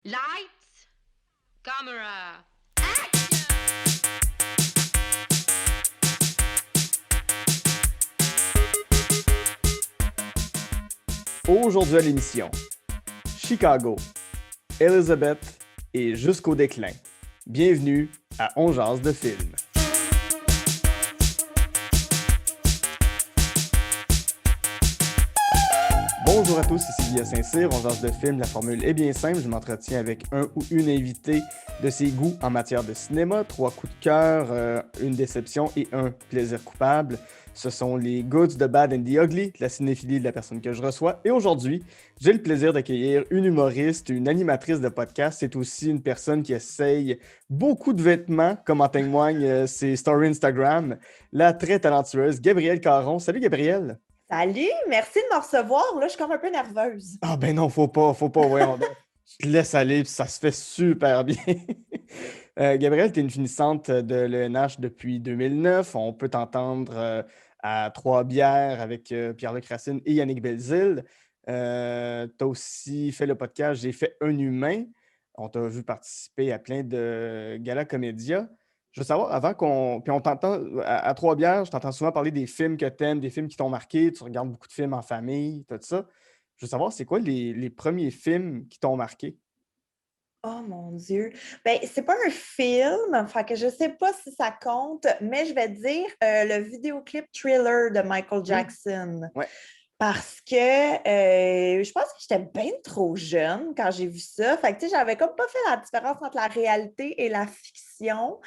Lights, camera. Aujourd'hui à l'émission, Chicago, Elizabeth et Jusqu'au déclin. Bienvenue à On jase de film. Bonjour à tous, ici Guillaume Saint-Cyr, On jase de film. La formule est bien simple, je m'entretiens avec un ou une invitée de ses goûts en matière de cinéma, 3 coups de cœur, une déception et un plaisir coupable. Ce sont les goods, the bad and the ugly, la cinéphilie de la personne que je reçois. Et aujourd'hui, j'ai le plaisir d'accueillir une humoriste, une animatrice de podcast. C'est aussi une personne qui essaye beaucoup de vêtements, comme en témoignent ses stories Instagram. La très talentueuse Gabrielle Caron. Salut Gabrielle! Salut, merci de me recevoir. Là, je suis comme un peu nerveuse. Ah ben non, faut pas, voyons donc. Je te laisse aller, puis ça se fait super bien. Gabrielle, tu es une finissante de l'ENH depuis 2009. On peut t'entendre à Trois-Bières avec Pierre-Luc Racine et Yannick Belzile. Tu as aussi fait le podcast J'ai fait un humain. On t'a vu participer à plein de galas comédia. Je veux savoir, avant qu'on. Puis on t'entend à Trois-Bières, je t'entends souvent parler des films que tu aimes, des films qui t'ont marqué. Tu regardes beaucoup de films en famille, tout ça. Je veux savoir, c'est quoi les premiers films qui t'ont marqué? Oh mon Dieu. Ben, c'est pas un film, fait que je sais pas si ça compte, mais je vais dire le vidéoclip Thriller de Michael Jackson. Ouais. Parce que je pense que j'étais bien trop jeune quand j'ai vu ça. Fait que, tu sais, j'avais comme pas fait la différence entre la réalité et la fiction.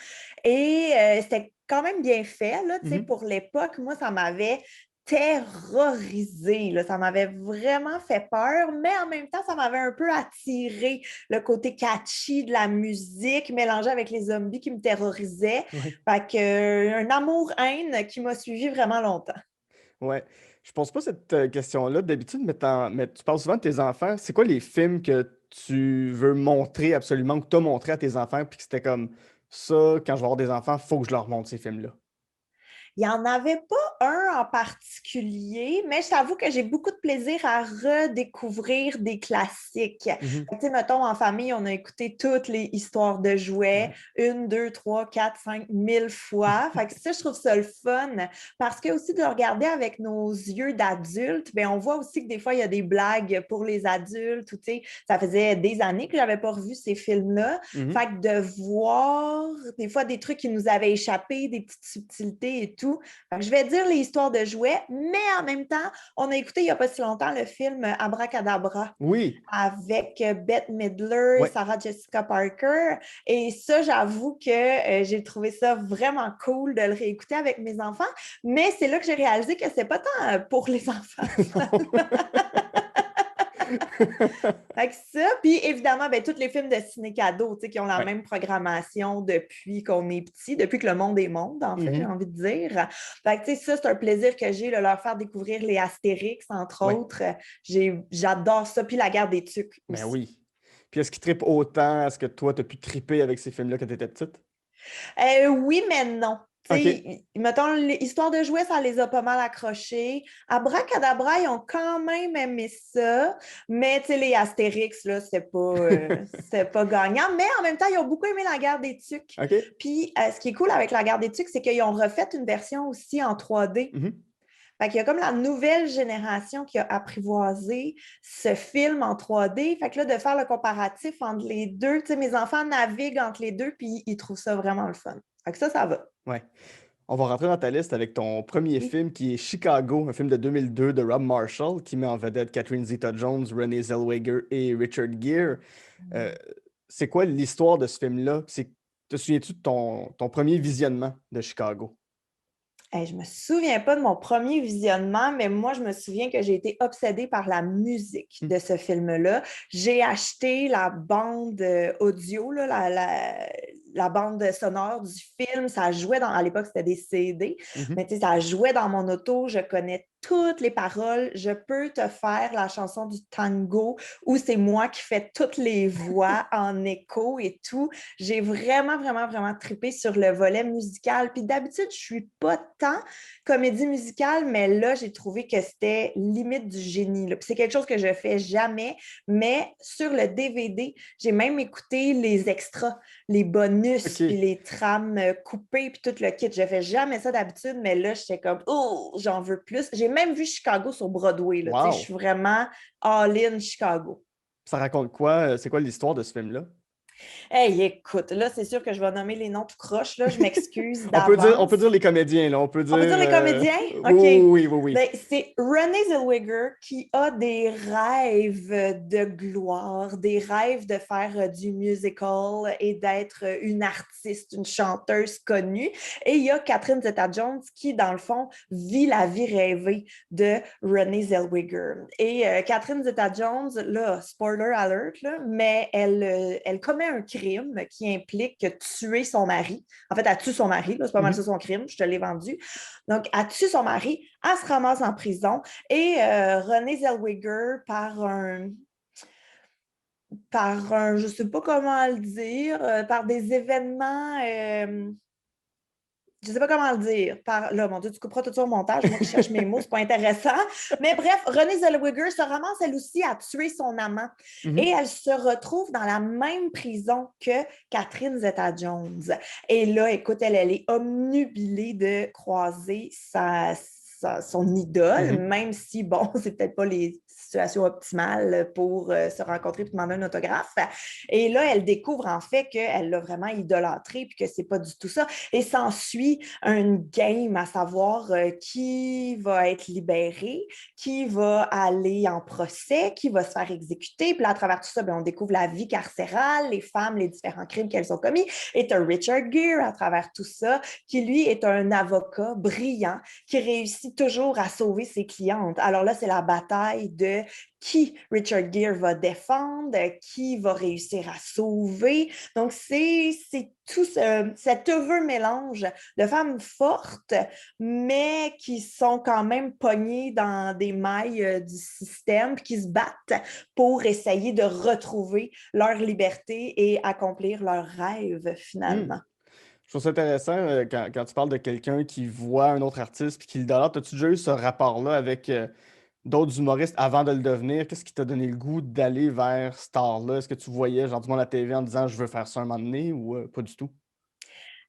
Et c'était quand même bien fait, là, tu sais, pour l'époque. Moi, ça m'avait terrorisée, là. Ça m'avait vraiment fait peur, mais en même temps, ça m'avait un peu attiré le côté catchy de la musique mélangé avec les zombies qui me terrorisaient. Ouais. Fait que, un amour-haine qui m'a suivi vraiment longtemps. Ouais. Je pose pas cette question-là d'habitude, mais tu parles souvent de tes enfants. C'est quoi les films que tu veux montrer absolument, que tu as montré à tes enfants, puis que c'était comme ça, quand je vais avoir des enfants, il faut que je leur montre ces films-là? Il n'y en avait pas un en particulier, mais je t'avoue que j'ai beaucoup de plaisir à redécouvrir des classiques. Mhm. Tu sais, mettons, en famille, on a écouté toutes les histoires de jouets, Ouais. 1, 2, 3, 4, 5 1000 fois. Fait que ça, je trouve ça le fun parce que aussi de le regarder avec nos yeux d'adultes, ben, on voit aussi que des fois, il y a des blagues pour les adultes. Ou, tu sais, ça faisait des années que je n'avais pas revu ces films-là. Mhm. Fait que de voir des fois des trucs qui nous avaient échappé, des petites subtilités et tout. Fait que je vais dire les histoires de jouets, mais en même temps, on a écouté il n'y a pas si longtemps le film Abracadabra Oui. avec Bette Midler et Ouais. Sarah Jessica Parker. Et ça, j'avoue que j'ai trouvé ça vraiment cool de le réécouter avec mes enfants. Mais c'est là que j'ai réalisé que c'est pas tant pour les enfants. Fait que ça, puis évidemment, ben, tous les films de ciné-cadeau, tu sais, qui ont la Ouais. même programmation depuis qu'on est petit, depuis que le monde est monde, en fait, j'ai Mhm. envie de dire. Fait que, tu sais, ça, c'est un plaisir que j'ai de leur faire découvrir les Astérix, entre Ouais. autres. J'adore ça, puis la guerre des tucs Ben aussi. oui. Puis est-ce qu'ils trippent autant? Est-ce que toi, tu as pu tripper avec ces films-là quand tu étais petite? Oui, mais non. Tu OK. sais, mettons, l'histoire de jouets, ça les a pas mal accrochés. Abracadabra, ils ont quand même aimé ça. Mais, tu sais, les Astérix, là, c'est pas gagnant. Mais en même temps, ils ont beaucoup aimé la guerre des tucs. OK. Puis, ce qui est cool avec la guerre des tucs, c'est qu'ils ont refait une version aussi en 3D. Mhm. Fait qu'il y a comme la nouvelle génération qui a apprivoisé ce film en 3D. Fait que là, de faire le comparatif entre les deux, tu sais, mes enfants naviguent entre les deux, puis ils trouvent ça vraiment le fun. Fait que ça va. Ouais. On va rentrer dans ta liste avec ton premier Oui. film qui est Chicago, un film de 2002 de Rob Marshall qui met en vedette Catherine Zeta-Jones, Renée Zellweger et Richard Gere. Euh, c'est quoi l'histoire de ce film-là? Te souviens-tu de ton premier visionnement de Chicago? Hey, je me souviens pas de mon premier visionnement, mais moi, je me souviens que j'ai été obsédée par la musique Hmm. de ce film-là. J'ai acheté la bande audio, là, la bande sonore du film. Ça jouait à l'époque, c'était des CD, Mhm. mais tu sais, ça jouait dans mon auto. Je connais toutes les paroles. Je peux te faire la chanson du tango où c'est moi qui fais toutes les voix en écho et tout. J'ai vraiment, vraiment, vraiment trippé sur le volet musical. Puis d'habitude, je suis pas tant comédie musicale, mais là, j'ai trouvé que c'était limite du génie, là. Puis c'est quelque chose que je fais jamais, mais sur le DVD, j'ai même écouté les extras, les bonus, puis OK. les trames coupées, puis tout le kit. Je fais jamais ça d'habitude, mais là, j'étais comme, oh, j'en veux plus. J'ai même vu Chicago sur Broadway, là. Tu sais, je Wow! suis vraiment all-in Chicago. Ça raconte quoi? C'est quoi l'histoire de ce film-là? Hey, écoute, là, c'est sûr que je vais nommer les noms tout croche, là. Je m'excuse On peut d'avance. dire les comédiens, là. On peut dire. On peut dire les comédiens? Oui, OK. oui, oui, oui, oui. Ben, c'est Renée Zellweger qui a des rêves de gloire, des rêves de faire du musical et d'être une artiste, une chanteuse connue. Et il y a Catherine Zeta-Jones qui, dans le fond, vit la vie rêvée de Renée Zellweger. Et Catherine Zeta-Jones, là, spoiler alert, là, mais elle commet un crime qui implique tuer son mari. En fait, elle tue son mari, là, c'est pas mal ça son crime, je te l'ai vendu. Donc, elle tue son mari, elle se ramasse en prison et Renée Zellweger, je ne sais pas comment le dire, par des événements, je ne sais pas comment le dire. Là, mon Dieu, tu couperas tout ça au montage, moi qui cherche mes mots, c'est pas intéressant. Mais bref, Renée Zellweger se ramasse elle aussi à tuer son amant. Et Mhm. elle se retrouve dans la même prison que Catherine Zeta-Jones. Et là, écoute, elle est omnubilée de croiser son idole, Mhm. même si, bon, c'est peut-être pas les situations optimales pour se rencontrer et demander un autographe. Et là, elle découvre en fait qu'elle l'a vraiment idolâtré puis que c'est pas du tout ça. Et s'ensuit un game à savoir qui va être libéré, qui va aller en procès, qui va se faire exécuter. Puis là, à travers tout ça, bien, on découvre la vie carcérale, les femmes, les différents crimes qu'elles ont commis. Et tu as Richard Gere à travers tout ça, qui lui est un avocat brillant, qui réussit toujours à sauver ses clientes. Alors là, c'est la bataille de qui Richard Gere va défendre, qui va réussir à sauver. Donc, c'est tout cet heureux mélange de femmes fortes, mais qui sont quand même pognées dans des mailles du système, puis qui se battent pour essayer de retrouver leur liberté et accomplir leurs rêves, Hmm. finalement. Je trouve ça intéressant quand tu parles de quelqu'un qui voit un autre artiste puis qui l'idolâtre. As-tu déjà eu ce rapport-là avec d'autres humoristes avant de le devenir? Qu'est-ce qui t'a donné le goût d'aller vers cet art-là? Est-ce que tu voyais genre du monde à la TV en disant je veux faire ça un moment donné ou pas du tout?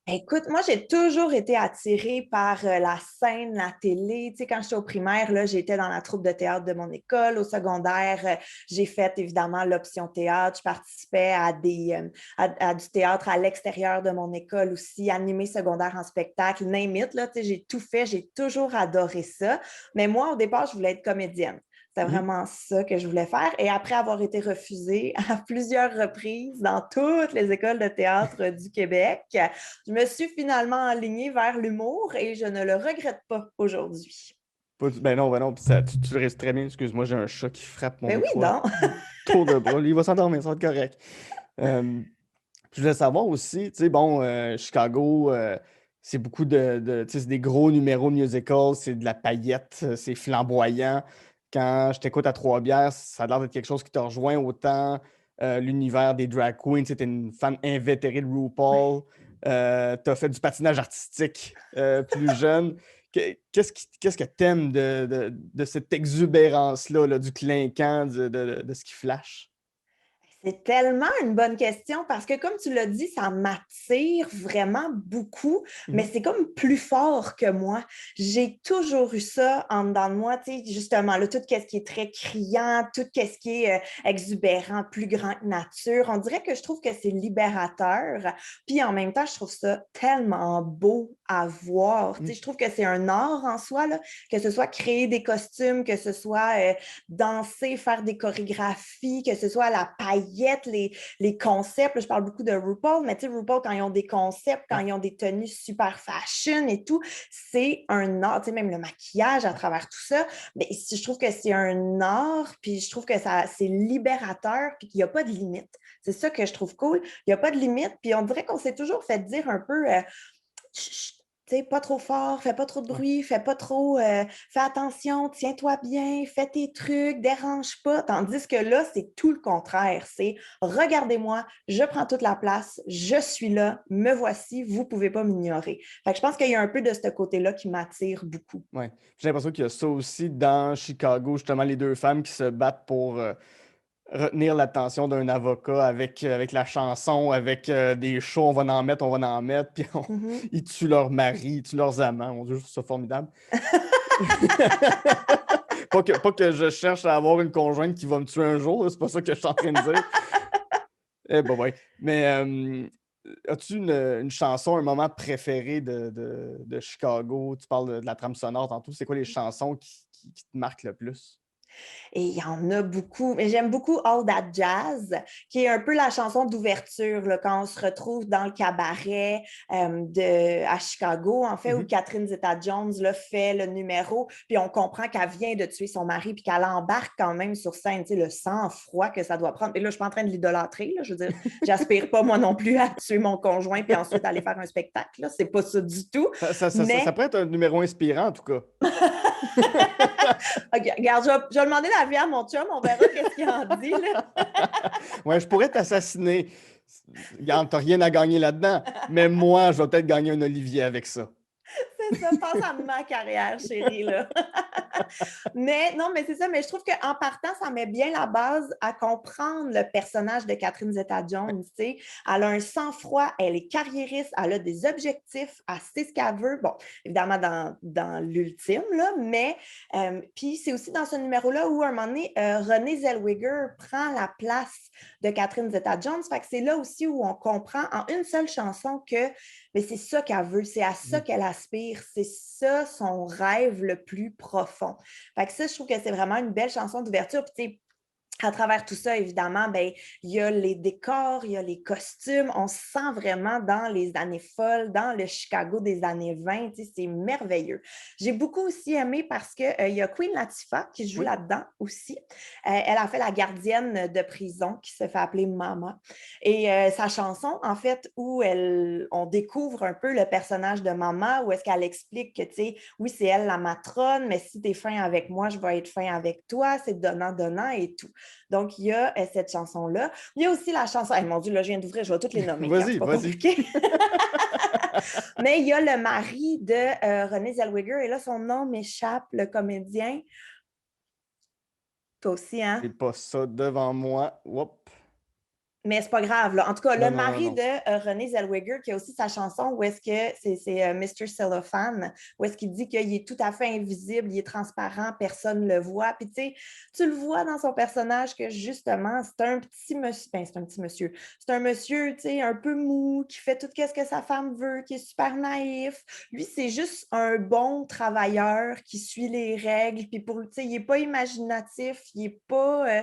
Écoute, moi, j'ai toujours été attirée par la scène, la télé. Tu sais, quand j'étais au primaire, là, j'étais dans la troupe de théâtre de mon école. Au secondaire, j'ai fait évidemment l'option théâtre. Je participais à du théâtre à l'extérieur de mon école aussi, animé secondaire en spectacle, name it, là, tu sais, j'ai tout fait. J'ai toujours adoré ça. Mais moi, au départ, je voulais être comédienne. C'était Mhm. vraiment ça que je voulais faire. Et après avoir été refusée à plusieurs reprises dans toutes les écoles de théâtre du Québec, je me suis finalement alignée vers l'humour et je ne le regrette pas aujourd'hui. Ben non, puis tu le restes très bien. Excuse-moi, j'ai un chat qui frappe mon Ben oui, micro à donc. tour de bras. Lui, il va s'endormir, ça va être correct. Euh, je voulais savoir aussi, tu sais, bon, Chicago, c'est beaucoup tu sais, c'est des gros numéros de musical, c'est de la paillette, c'est flamboyant. Quand je t'écoute à Trois-Bières, ça a l'air d'être quelque chose qui te rejoint autant l'univers des drag queens. Tu es une fan invétérée de RuPaul. Tu as fait du patinage artistique plus jeune. Qu'est-ce que t'aimes de cette exubérance-là, là, du clinquant, de ce qui flash? C'est tellement une bonne question parce que, comme tu l'as dit, ça m'attire vraiment beaucoup, mais Mhm. c'est comme plus fort que moi. J'ai toujours eu ça en dedans de moi, tu sais, justement, là, tout ce qui est très criant, tout ce qui est exubérant, plus grand que nature. On dirait que je trouve que c'est libérateur. Puis en même temps, je trouve ça tellement beau à voir. Tu sais, Mhm. je trouve que c'est un art en soi, là, que ce soit créer des costumes, que ce soit danser, faire des chorégraphies, que ce soit la paillette, les concepts. Là, je parle beaucoup de RuPaul, mais tu sais, RuPaul, quand ils ont des concepts, quand Ouais. ils ont des tenues super fashion et tout, c'est un art. Tu sais, même le maquillage à travers tout ça, mais je trouve que c'est un art, puis je trouve que c'est libérateur, puis qu'il n'y a pas de limite. C'est ça que je trouve cool. Il n'y a pas de limite, puis on dirait qu'on s'est toujours fait dire un peu tu sais, pas trop fort, fais pas trop de bruit, fais pas trop, fais attention, tiens-toi bien, fais tes trucs, dérange pas. Tandis que là, c'est tout le contraire. C'est regardez-moi, je prends toute la place, je suis là, me voici, vous pouvez pas m'ignorer. Fait que je pense qu'il y a un peu de ce côté-là qui m'attire beaucoup. Ouais. J'ai l'impression qu'il y a ça aussi dans Chicago, justement, les deux femmes qui se battent pour retenir l'attention d'un avocat avec la chanson, avec des shows, on va en mettre, puis Mhm. ils tuent leur mari, ils tuent leurs amants. Mon Dieu, je trouve ça formidable. Pas que je cherche à avoir une conjointe qui va me tuer un jour, là, c'est pas ça que je suis en train de dire. Ouais. Mais as-tu une chanson, un moment préféré de Chicago? Tu parles de la trame sonore tantôt. C'est quoi les chansons qui te marquent le plus? Et il y en a beaucoup. Mais j'aime beaucoup All That Jazz, qui est un peu la chanson d'ouverture là, quand on se retrouve dans le cabaret à Chicago, en fait, où Catherine Zeta-Jones là, fait le numéro, puis on comprend qu'elle vient de tuer son mari, puis qu'elle embarque quand même sur scène, tu sais, le sang-froid que ça doit prendre. Et là, je ne suis pas en train de l'idolâtrer, là, je veux dire, j'aspire pas moi non plus à tuer mon conjoint, puis ensuite aller faire un spectacle. Là. C'est pas ça du tout. Ça pourrait être un numéro inspirant, en tout cas. OK, regarde, je vais demander l'avis à mon chum, on verra qu'est-ce qu'il en dit. Là. Ouais, je pourrais t'assassiner. Regarde, t'as rien à gagner là-dedans. Mais moi, je vais peut-être gagner un Olivier avec ça. C'est ça, pense à ma carrière, chérie, là. Mais non, mais c'est ça, mais je trouve qu'en partant, ça met bien la base à comprendre le personnage de Catherine Zeta-Jones, tu sais. Elle a un sang-froid, elle est carriériste, elle a des objectifs, elle sait ce qu'elle veut. Bon, évidemment, dans l'ultime, là, mais puis c'est aussi dans ce numéro-là où, à un moment donné, Renée Zellweger prend la place de Catherine Zeta-Jones. Fait que c'est là aussi où on comprend en une seule chanson que mais c'est ça qu'elle veut, c'est à ça qu'elle aspire, c'est ça son rêve le plus profond. Fait que ça, je trouve que c'est vraiment une belle chanson d'ouverture. Puis, tu sais, à travers tout ça, évidemment, ben, il y a les décors, il y a les costumes. On se sent vraiment dans les années folles, dans le Chicago des années 20. Tu sais, c'est merveilleux. J'ai beaucoup aussi aimé parce qu'il y a Queen Latifah qui joue là-dedans aussi. Elle a fait la gardienne de prison qui se fait appeler Mama. Et sa chanson, en fait, où on découvre un peu le personnage de Mama, où est-ce qu'elle explique que, tu sais, oui, c'est elle la matrone, mais si tu es fin avec moi, je vais être fin avec toi. C'est donnant-donnant et tout. Donc, il y a cette chanson-là. Il y a aussi la chanson... Mon Dieu, là, je viens d'ouvrir, je vais toutes les nommer. Vas-y. Compliqué. Mais il y a le mari de Renée Zellweger, et là, son nom m'échappe, le comédien. Toi aussi, hein? J'ai pas ça devant moi. Whoop. Mais c'est pas grave. Là. En tout cas, le mari Non. de Renée Zellweger, qui a aussi sa chanson où est-ce que c'est Mr. Cellophane, où est-ce qu'il dit qu'il est tout à fait invisible, il est transparent, personne ne le voit. Puis tu sais, tu le vois dans son personnage que justement, c'est un petit monsieur. Ben, c'est un petit monsieur. C'est un monsieur, tu sais, un peu mou, qui fait tout ce que sa femme veut, qui est super naïf. Lui, c'est juste un bon travailleur qui suit les règles. Puis pour, tu sais, il n'est pas imaginatif, il n'est pas.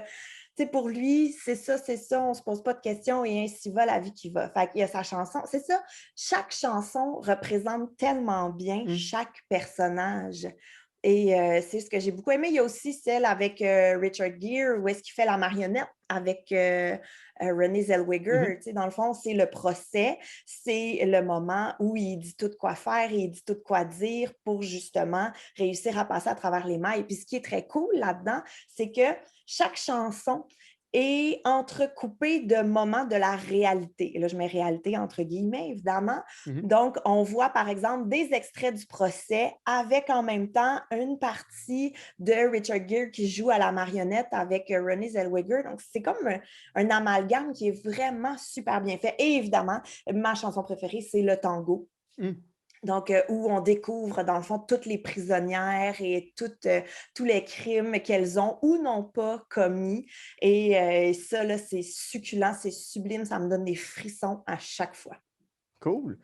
Tu sais, pour lui, c'est ça, on ne se pose pas de questions et ainsi va la vie qui va. Fait qu'il y a sa chanson. C'est ça, chaque chanson représente tellement bien chaque personnage. Et c'est ce que j'ai beaucoup aimé. Il y a aussi celle avec Richard Gere, où est-ce qu'il fait la marionnette avec Renée Zellweger. Tu sais, dans le fond, c'est le procès. C'est le moment où il dit tout quoi faire et il dit tout quoi dire pour justement réussir à passer à travers les mailles. Et puis ce qui est très cool là-dedans, c'est que chaque chanson est entrecoupée de moments de la réalité. Et là, je mets réalité entre guillemets, évidemment. Donc, on voit, par exemple, des extraits du procès avec en même temps une partie de Richard Gere qui joue à la marionnette avec Renée Zellweger. Donc, c'est comme un amalgame qui est vraiment super bien fait. Et évidemment, ma chanson préférée, c'est le tango. Donc, où on découvre, dans le fond, toutes les prisonnières et tous les crimes qu'elles ont ou n'ont pas commis. Et ça, là, c'est succulent, c'est sublime. Ça me donne des frissons à chaque fois. Cool.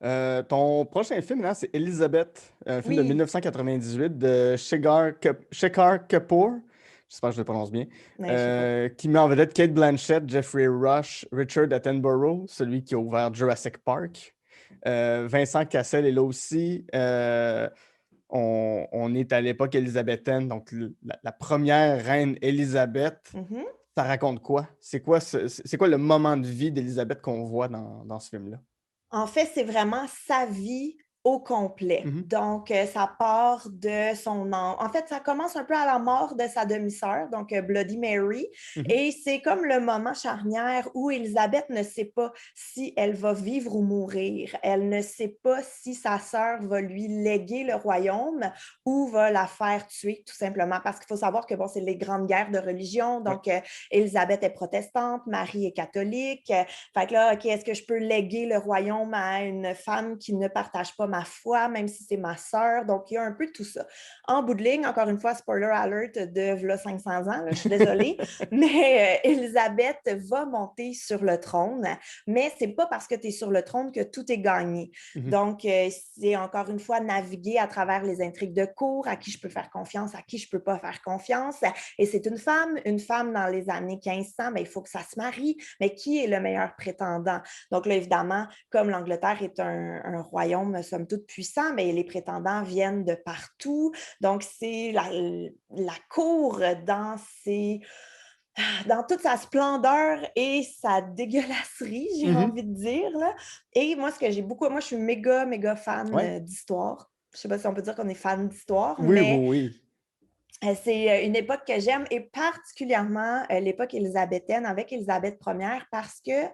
Ton prochain film, là, c'est Elizabeth, un film de 1998 de Shekhar Kapoor. J'espère que je le prononce bien. Qui met en vedette Cate Blanchett, Jeffrey Rush, Richard Attenborough, celui qui a ouvert Jurassic Park. Vincent Cassel est là aussi. On est à l'époque élisabéthaine, donc la première reine Élisabeth. Ça raconte quoi? C'est quoi le moment de vie d'Élisabeth qu'on voit dans ce film-là? En fait, c'est vraiment sa vie au complet. Mhm. Donc, ça part de son... En fait, ça commence un peu à la mort de sa demi-sœur, donc Bloody Mary, Mhm. et c'est comme le moment charnière où Élisabeth ne sait pas si elle va vivre ou mourir. Elle ne sait pas si sa sœur va lui léguer le royaume ou va la faire tuer, tout simplement, parce qu'il faut savoir que, bon, c'est les grandes guerres de religion, donc Élisabeth est protestante, Marie est catholique, fait que là, OK, est-ce que je peux léguer le royaume à une femme qui ne partage pas ma foi, même si c'est ma sœur? Donc, il y a un peu tout ça. En bout de ligne, encore une fois, spoiler alert de là, 500 ans, là, je suis désolée, mais Élisabeth va monter sur le trône, mais c'est pas parce que tu es sur le trône que tout est gagné. Mhm. Donc, c'est encore une fois naviguer à travers les intrigues de cour, à qui je peux faire confiance, à qui je peux pas faire confiance. Et c'est une femme dans les années 1500, mais il faut que ça se marie. Mais qui est le meilleur prétendant? Donc là, évidemment, comme l'Angleterre est un royaume, somme toute, puissant, mais les prétendants viennent de partout. Donc, c'est la cour dans toute sa splendeur et sa dégueulasserie, j'ai Mhm. envie de dire. Là. Et moi, ce que j'ai beaucoup... Moi, je suis méga, méga fan Ouais. d'histoire. Je ne sais pas si on peut dire qu'on est fan d'histoire, Oui, mais oui, c'est une époque que j'aime et particulièrement l'époque élisabéthaine avec Élisabeth Ière parce que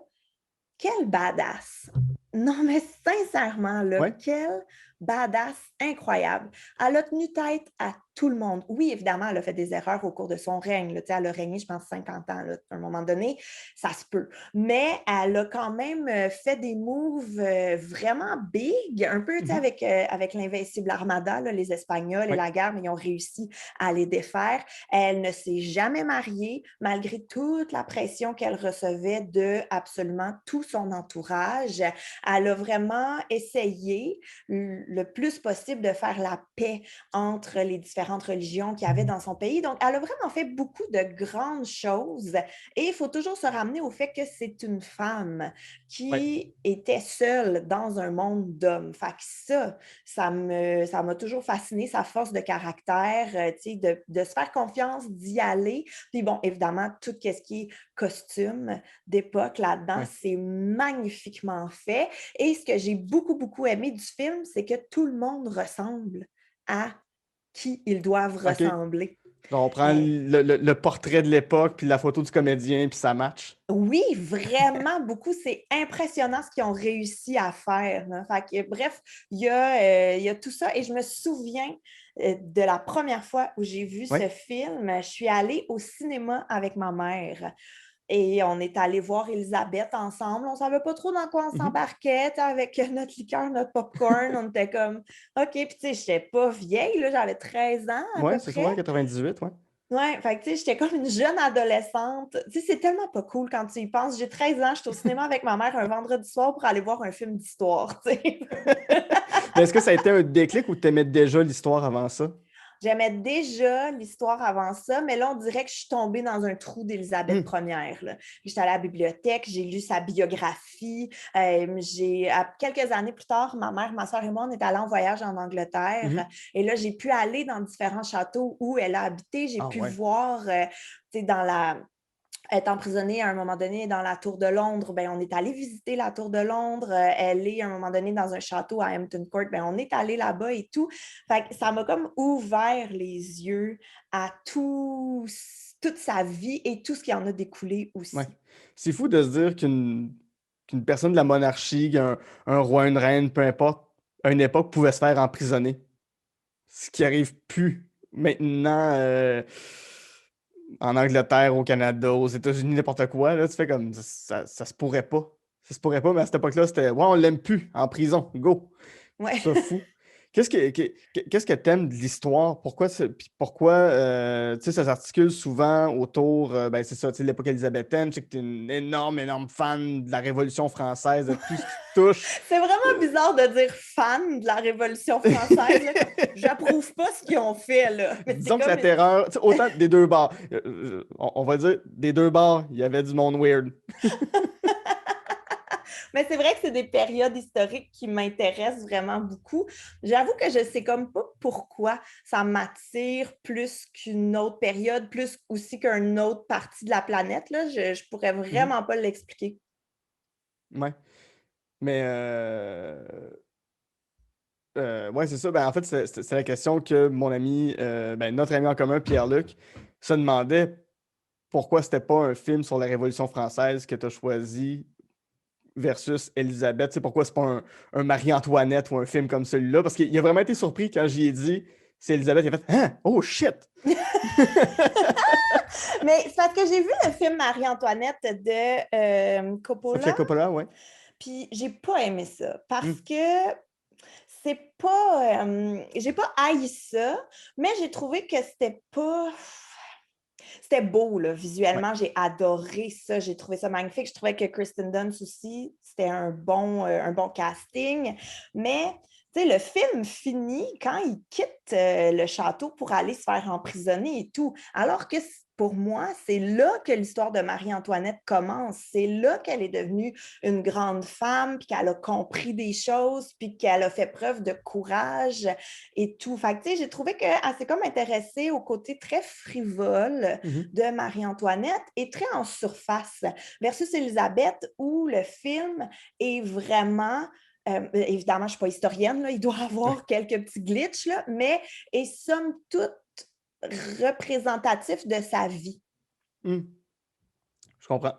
quelle badass! Non, mais sincèrement, là, oui. quelle badass incroyable. Elle a tenu tête à tout le monde. Oui, évidemment, elle a fait des erreurs au cours de son règne. Là. Elle a régné, je pense, 50 ans. Là, à un moment donné, ça se peut. Mais elle a quand même fait des moves vraiment big, un peu Mhm. avec l'Invincible Armada, là, les Espagnols et Ouais. la guerre, mais ils ont réussi à les défaire. Elle ne s'est jamais mariée, malgré toute la pression qu'elle recevait de absolument tout son entourage. Elle a vraiment essayé le plus possible de faire la paix entre les différentes religions qu'il y avait dans son pays. Donc, elle a vraiment fait beaucoup de grandes choses. Et il faut toujours se ramener au fait que c'est une femme Ouais. qui était seule dans un monde d'hommes. Fait que ça m'a toujours fasciné, sa force de caractère, de se faire confiance, d'y aller. Puis bon, évidemment, tout ce qui est costume d'époque là-dedans, Ouais. c'est magnifiquement fait. Et ce que j'ai beaucoup, beaucoup aimé du film, c'est que tout le monde ressemble à qui ils doivent OK. ressembler. Genre, on prend Euh, le portrait de l'époque, puis la photo du comédien, puis ça match. oui, vraiment beaucoup. C'est impressionnant ce qu'ils ont réussi à faire. Là. Fait que, bref, il y a tout ça. Et je me souviens de la première fois où j'ai vu Oui. ce film. Je suis allée au cinéma avec ma mère. Et on est allé voir Elisabeth ensemble. On ne savait pas trop dans quoi on Mhm. s'embarquait, avec notre liqueur, notre popcorn. On était comme, OK. Puis, tu sais, je n'étais pas vieille, là, j'avais 13 ans à Ouais, peu c'est ça, près. ouais, 98, ouais. Ouais, fait que, tu sais, j'étais comme une jeune adolescente. Tu sais, c'est tellement pas cool quand tu y penses. J'ai 13 ans, j'étais au cinéma avec ma mère un vendredi soir pour aller voir un film d'histoire, tu sais. Mais est-ce que ça a été un déclic ou tu aimais déjà l'histoire avant ça? J'aimais déjà l'histoire avant ça, mais là, on dirait que je suis tombée dans un trou d'Élisabeth Hmm. Ière. Là. J'étais à la bibliothèque, j'ai lu sa biographie. Quelques années plus tard, ma mère, ma soeur et moi, on est allés en voyage en Angleterre. Mhm. Et là, j'ai pu aller dans différents châteaux où elle a habité. J'ai Ah pu ouais. voir, tu sais, être emprisonnée à un moment donné dans la Tour de Londres, ben, on est allé visiter la Tour de Londres. Elle est à un moment donné dans un château à Hampton Court, ben, on est allé là-bas et tout. Fait que ça m'a comme ouvert les yeux à toute sa vie et tout ce qui en a découlé Ouais. aussi. C'est fou de se dire qu'une personne de la monarchie, un roi, une reine, peu importe, à une époque, pouvait se faire emprisonner. Ce qui arrive plus maintenant en Angleterre, au Canada, aux États-Unis, n'importe quoi. Là, tu fais comme ça se pourrait pas. Ça se pourrait pas, mais à cette époque-là, c'était ouais, on l'aime plus en prison. Go. Je trouve Ouais. ça fou. Qu'est-ce que t'aimes de l'histoire? Puis pourquoi tu sais, ça s'articule souvent autour, ben c'est ça, tu sais, l'époque élisabéthaine. Je sais que t'es une énorme, énorme fan de la Révolution française, de tout ce qui te touche. C'est vraiment bizarre de dire fan de la Révolution française, là, comme j'approuve pas ce qu'ils ont fait, là. Mais c'est Disons que la comme terreur, tu sais, autant des deux bords, on va dire des deux bords, il y avait du monde weird. Mais c'est vrai que c'est des périodes historiques qui m'intéressent vraiment beaucoup. J'avoue que je ne sais comme pas pourquoi ça m'attire plus qu'une autre période, plus aussi qu'une autre partie de la planète. Là. Je ne pourrais Mhm. vraiment pas l'expliquer. Ouais. Mais Ouais, c'est ça. Ben, en fait, c'est la question que mon ami, notre ami en commun, Pierre-Luc, se demandait pourquoi c'était pas un film sur la Révolution française que tu as choisi versus Elisabeth. Tu sais, pourquoi c'est pas un Marie-Antoinette ou un film comme celui-là? Parce qu'il a vraiment été surpris quand j'y ai dit c'est Elisabeth. Il a fait hein? Oh shit! Mais c'est parce que j'ai vu le film Marie-Antoinette de Sofia Coppola, Coppola, ouais. puis j'ai pas aimé ça parce Hmm. que c'est pas. J'ai pas haï ça, mais j'ai trouvé que c'était pas. C'était beau, là, Ouais. visuellement. J'ai adoré ça. J'ai trouvé ça magnifique. Je trouvais que Kristen Dunst aussi, c'était un bon casting. Mais, tu sais, le film finit quand il quitte le château pour aller se faire emprisonner et tout. Alors que pour moi, c'est là que l'histoire de Marie-Antoinette commence. C'est là qu'elle est devenue une grande femme, puis qu'elle a compris des choses, puis qu'elle a fait preuve de courage et tout. Fait que, tu sais, j'ai trouvé qu'elle s'est comme intéressée au côté très frivole Mhm. de Marie-Antoinette et très en surface versus Elisabeth où le film est vraiment évidemment, je ne suis pas historienne, là, il doit y avoir quelques petits glitches, là, mais est somme toute représentatif de sa vie. Hmm. Je comprends.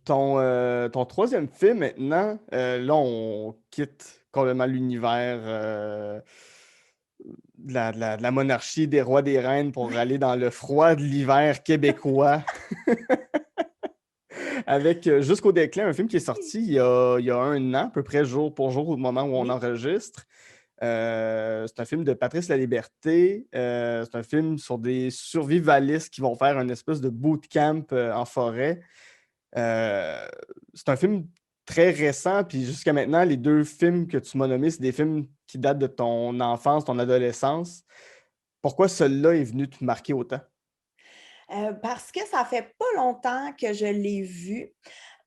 Ton troisième film maintenant, là, on quitte complètement l'univers de la monarchie, des rois, des reines pour aller dans le froid de l'hiver québécois avec Jusqu'au déclin, un film qui est sorti il y a un an, à peu près jour pour jour au moment où on Oui. enregistre. C'est un film de Patrice Laliberté. C'est un film sur des survivalistes qui vont faire une espèce de bootcamp en forêt. Euh, c'est un film très récent, puis jusqu'à maintenant, les deux films que tu m'as nommés, c'est des films qui datent de ton enfance, ton adolescence. Pourquoi celui-là est venu te marquer autant? Parce que ça fait pas longtemps que je l'ai vu.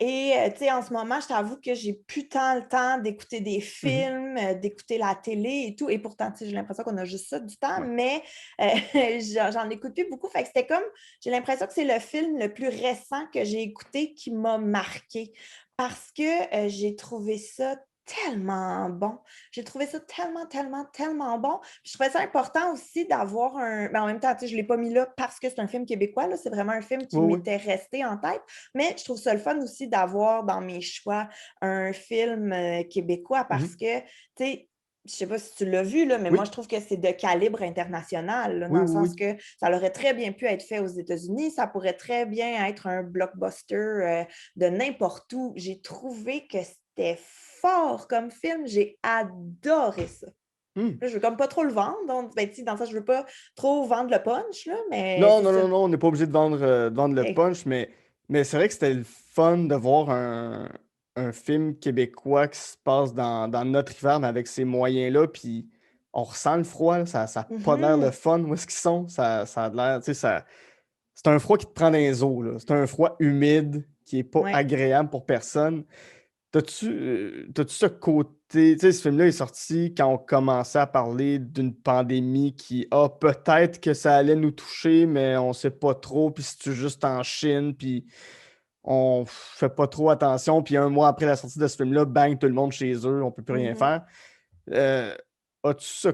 Et tu sais, en ce moment, je t'avoue que j'ai plus tant le temps d'écouter des Mhm. films, d'écouter la télé et tout. Et pourtant, tu sais, j'ai l'impression qu'on a juste ça du temps, Ouais. mais j'en écoute plus beaucoup. Fait que c'était comme, j'ai l'impression que c'est le film le plus récent que j'ai écouté qui m'a marqué parce que j'ai trouvé ça tellement bon. J'ai trouvé ça tellement, tellement, tellement bon. Puis je trouvais ça important aussi d'avoir un. Mais en même temps, tu sais, je ne l'ai pas mis là parce que c'est un film québécois. Là. C'est vraiment un film qui Oui, oui. m'était resté en tête. Mais je trouve ça le fun aussi d'avoir dans mes choix un film québécois parce Mhm. que, tu sais, je ne sais pas si tu l'as vu, là, mais moi, Oui, je trouve que c'est de calibre international, là, oui, dans le oui, sens oui. que ça aurait très bien pu être fait aux États-Unis, ça pourrait très bien être un blockbuster de n'importe où. J'ai trouvé que c'était fort comme film. J'ai adoré ça. Hmm. Là, je veux comme pas trop le vendre. Donc, ben, dans ça, je veux pas trop vendre le punch, là, mais Non, c'est non, ça. non, non, on n'est pas obligé de vendre le punch, mais c'est vrai que c'était le fun de voir un film québécois qui se passe dans notre hiver, mais avec ces moyens-là, puis on ressent le froid, là, ça n'a pas l'air le Mhm. fun où est-ce qu'ils sont, ça a l'air, tu sais, c'est un froid qui te prend dans les os, là. C'est un froid humide qui est pas Ouais. agréable pour personne. T'as-tu ce côté, tu sais, ce film-là est sorti quand on commençait à parler d'une pandémie qui, peut-être que ça allait nous toucher, mais on sait pas trop, puis c'est juste en Chine, puis on fait pas trop attention, puis un mois après la sortie de ce film-là, bang, tout le monde chez eux, on peut plus rien Mhm. faire. Euh, As-tu ce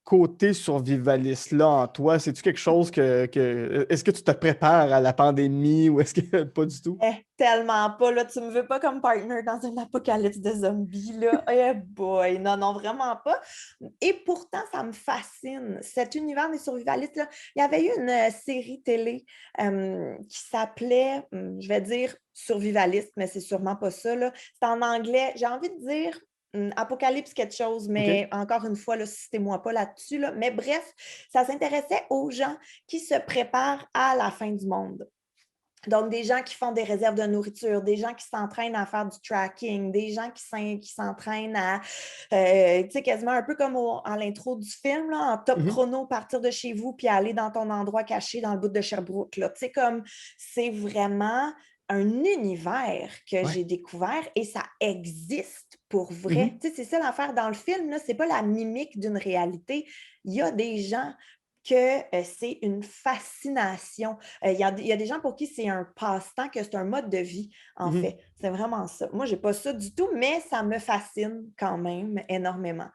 côté survivaliste-là en toi? C'est-tu quelque chose Est-ce que tu te prépares à la pandémie ou est-ce que pas du tout? Tellement pas, là, tu me veux pas comme partner dans un apocalypse de zombies, là. Eh boy, non, non, vraiment pas. Et pourtant, ça me fascine. Cet univers des survivalistes, là, il y avait eu une série télé qui s'appelait, je vais dire survivaliste, mais c'est sûrement pas ça, là. C'est en anglais, j'ai envie de dire Apocalypse quelque chose, OK? mais encore une fois, là, citez-moi pas là-dessus, là. Mais bref, ça s'intéressait aux gens qui se préparent à la fin du monde. Donc, des gens qui font des réserves de nourriture, des gens qui s'entraînent à faire du tracking, des gens qui s'entraînent à, tu sais, quasiment un peu comme à l'intro du film, là, en top Mhm. chrono, partir de chez vous puis aller dans ton endroit caché dans le bout de Sherbrooke. Là. Tu sais, comme c'est vraiment un univers que Ouais. j'ai découvert et ça existe pour vrai. Mhm. Tu sais, c'est ça l'affaire dans le film, là, c'est pas la mimique d'une réalité. Il y a des gens que c'est une fascination. Il y a des gens pour qui c'est un passe-temps, que c'est un mode de vie, en Mhm. fait. C'est vraiment ça. Moi, je n'ai pas ça du tout, mais ça me fascine quand même énormément.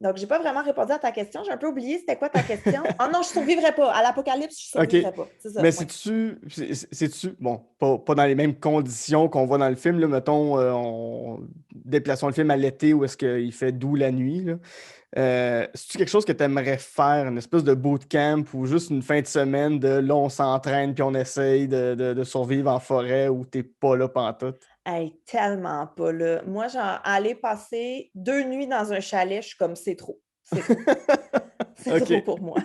Donc, j'ai pas vraiment répondu à ta question. J'ai un peu oublié c'était quoi ta question. Oh non, je survivrais pas. À l'apocalypse, je OK. survivrais pas. C'est ça, Mais oui. c'est-tu, bon, pas dans les mêmes conditions qu'on voit dans le film, là, mettons, déplaçons le film à l'été où est-ce qu'il fait doux la nuit, là. C'est-tu quelque chose que tu aimerais faire, une espèce de bootcamp ou juste une fin de semaine de là, on s'entraîne puis on essaye de survivre en forêt où t'es pas là pantoute? Hey, tellement pas, là. Moi, genre, aller passer 2 nuits dans un chalet, je suis comme, c'est trop. C'est trop. C'est OK. trop pour moi.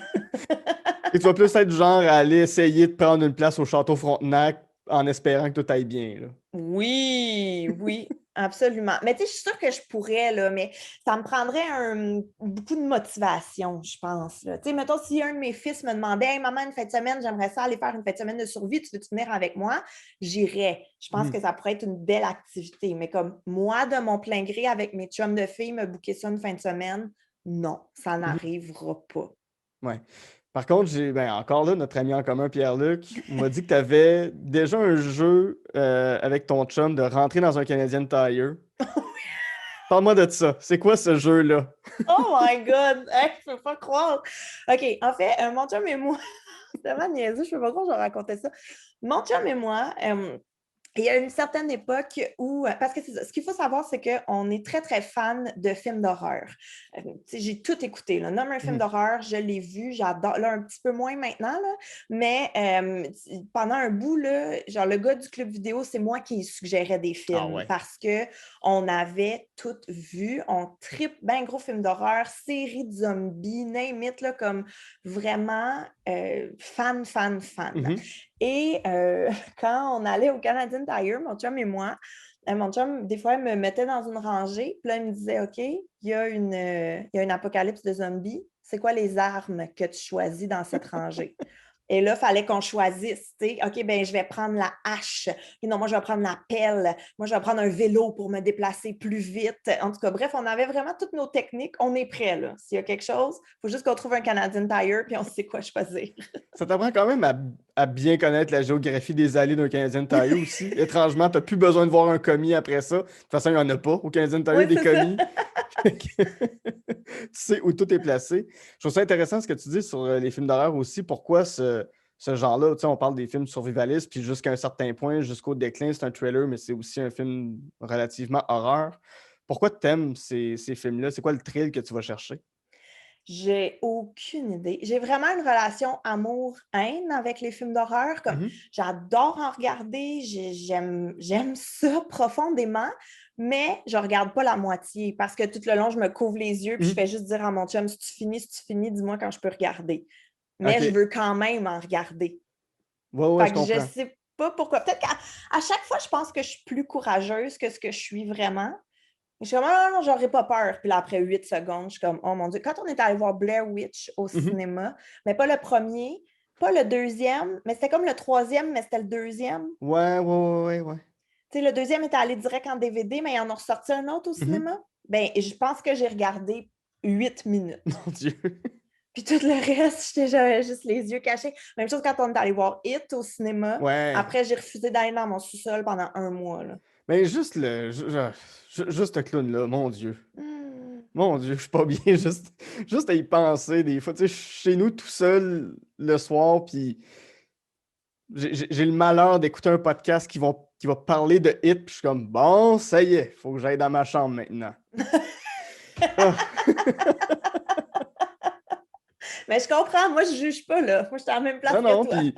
Et tu vas plus être du genre à aller essayer de prendre une place au Château Frontenac en espérant que tout aille bien, là. Oui, oui, absolument. Mais tu sais, je suis sûre que je pourrais, là, mais ça me prendrait beaucoup de motivation, je pense, là. Tu sais, mettons, si un de mes fils me demandait, hey, maman, une fin de semaine, j'aimerais ça aller faire une fin de semaine de survie, tu veux-tu venir avec moi? J'irais. Je pense que ça pourrait être une belle activité. Mais comme moi, de mon plein gré, avec mes chums de filles, me booker ça une fin de semaine, non, ça Mhm. n'arrivera pas. Ouais. Par contre, encore là, notre ami en commun, Pierre-Luc, m'a dit que tu avais déjà un jeu avec ton chum de rentrer dans un Canadian Tire. Parle-moi de ça. C'est quoi ce jeu-là? Oh my God! Hey, je peux pas croire. OK, en fait, mon chum et moi, c'est tellement niaiseux, je peux pas croire que je racontais ça. Mon chum et moi, il y a une certaine époque où, parce que c'est ça, ce qu'il faut savoir, c'est qu'on est très, très fan de films d'horreur. J'ai tout écouté, là. Nomme un film Mhm. d'horreur, je l'ai vu, j'adore, là, un petit peu moins maintenant, là, mais pendant un bout, là, genre le gars du club vidéo, c'est moi qui suggérais des Ah films ouais. parce qu'on avait tout vu, on tripe bien gros films d'horreur, séries de zombies, name it, là, comme vraiment fan, fan, fan. Mhm. Et quand on allait au Canadian Tire, mon chum et moi, mon chum, des fois, il me mettait dans une rangée, puis là, il me disait, OK, il y a une apocalypse de zombies. C'est quoi les armes que tu choisis dans cette rangée? Et là, il fallait qu'on choisisse, tu sais, OK, ben je vais prendre la hache. Et non, moi, je vais prendre la pelle. Moi, je vais prendre un vélo pour me déplacer plus vite. En tout cas, bref, on avait vraiment toutes nos techniques. On est prêts, là. S'il y a quelque chose, il faut juste qu'on trouve un Canadian Tire, puis on sait quoi choisir. Ça t'apprend quand même à bien connaître la géographie des allées d'un Canadian Tire aussi. Étrangement, t'as plus besoin de voir un commis après ça. De toute façon, il n'y en a pas au Canadian Oui, Tire des c'est ça. commis. Fait que tu sais où tout est placé. Je trouve ça intéressant ce que tu dis sur les films d'horreur aussi. Pourquoi ce genre-là, tu sais, on parle des films survivalistes, puis jusqu'à un certain point, jusqu'au déclin, c'est un thriller, mais c'est aussi un film relativement horreur. Pourquoi tu aimes ces films-là? C'est quoi le thrill que tu vas chercher? J'ai aucune idée. J'ai vraiment une relation amour-haine avec les films d'horreur. Comme Mhm. j'adore en regarder, j'aime ça profondément, mais je regarde pas la moitié parce que tout le long, je me couvre les yeux puis je Mhm. fais juste dire à mon chum, si tu finis, dis-moi quand je peux regarder. Mais je OK. veux quand même en regarder. Ouais, ouais, Fait je que je comprends. sais pas pourquoi. Peut-être qu'à à chaque fois, je pense que je suis plus courageuse que ce que je suis vraiment. Je suis comme, ah non, j'aurais pas peur. Puis là, après 8 secondes, je suis comme, oh mon Dieu. Quand on est allé voir Blair Witch au Mhm. cinéma, mais pas le premier, pas le deuxième, mais c'était comme le troisième, mais c'était le deuxième. Ouais, ouais, ouais, ouais, ouais. Tu sais, le deuxième était allé direct en DVD, mais ils en ont ressorti un autre au Mhm. cinéma. Ben, je pense que j'ai regardé 8 minutes. Mon Dieu. Puis tout le reste, j'avais juste les yeux cachés. Même chose quand on est allé voir It au cinéma. Ouais. Après, j'ai refusé d'aller dans mon sous-sol pendant un mois, là. Mais juste ce clown-là, mon Dieu. Hmm. Mon Dieu, je suis pas bien juste à y penser des fois. Tu sais, je suis chez nous tout seul le soir, puis j'ai le malheur d'écouter un podcast qui va parler de hit, puis je suis comme, bon, ça y est, faut que j'aille dans ma chambre maintenant. Ah. Mais je comprends, moi, je juge pas, là. Moi, je suis à la même place Non, que non, toi. puis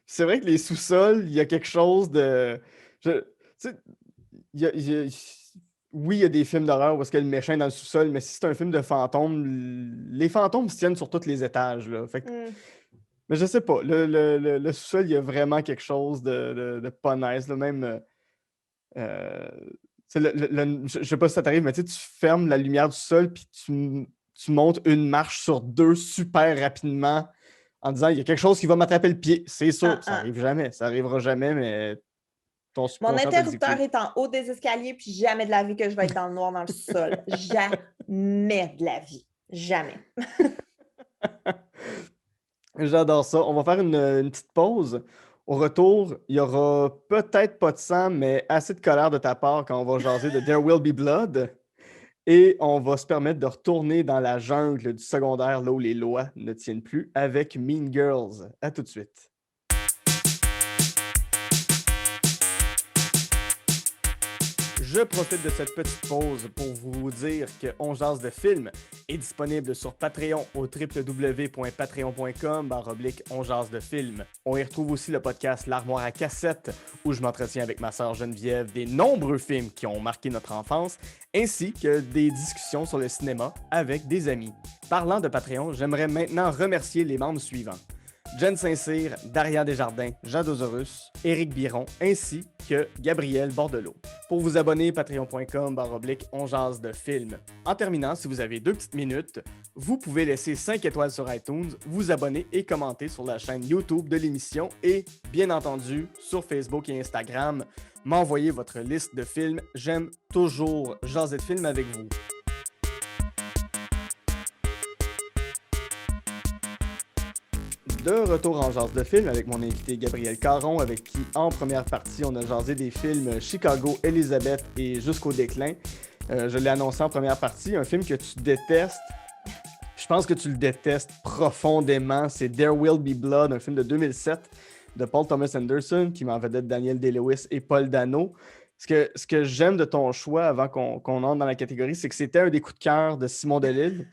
c'est vrai que les sous-sols, il y a quelque chose de... tu sais, il y a- oui, il y a des films d'horreur où est-ce que le méchant est dans le sous-sol, mais si c'est un film de fantômes, les fantômes se tiennent sur tous les étages, là. Fait que Hmm. mais je sais pas, le sous-sol, il y a vraiment quelque chose de pas nice, là, même. Tu sais, je sais pas si ça t'arrive, mais tu sais, tu fermes la lumière du sol, puis tu montes une marche sur deux super rapidement en disant il y a quelque chose qui va m'attraper le pied. C'est Ah, sûr, ça ah. arrive jamais, ça arrivera jamais, mais ton Mon subconscient te le dit que interrupteur oui. est en haut des escaliers, puis jamais de la vie que je vais être dans le noir dans le sol. Jamais de la vie. Jamais. J'adore ça. On va faire une petite pause. Au retour, il y aura peut-être pas de sang, mais assez de colère de ta part quand on va jaser de There Will Be Blood. Et on va se permettre de retourner dans la jungle du secondaire, là où les lois ne tiennent plus, avec Mean Girls. À tout de suite. Je profite de cette petite pause pour vous dire que On jase de film est disponible sur Patreon au www.patreon.com/On jase de film. On y retrouve aussi le podcast L'Armoire à cassette où je m'entretiens avec ma sœur Geneviève des nombreux films qui ont marqué notre enfance ainsi que des discussions sur le cinéma avec des amis. Parlant de Patreon, j'aimerais maintenant remercier les membres suivants. Jen Saint-Cyr, Darian Desjardins, Jean Dosorus, Éric Biron, ainsi que Gabriel Bordelot. Pour vous abonner, patreon.com/On jase de film. En terminant, si vous avez 2 petites minutes, vous pouvez laisser 5 étoiles sur iTunes, vous abonner et commenter sur la chaîne YouTube de l'émission et, bien entendu, sur Facebook et Instagram, m'envoyer votre liste de films. J'aime toujours jaser de films avec vous. De retour en jase de film avec mon invité Gabriel Caron, avec qui, en première partie, on a jasé des films Chicago, Elizabeth et Jusqu'au déclin. Je l'ai annoncé en première partie, un film que tu détestes. Je pense que tu le détestes profondément. C'est There Will Be Blood, un film de 2007 de Paul Thomas Anderson, qui met en vedette Daniel Day-Lewis et Paul Dano. Ce que j'aime de ton choix, avant qu'on entre dans la catégorie, c'est que c'était un des coups de cœur de Simon Delille.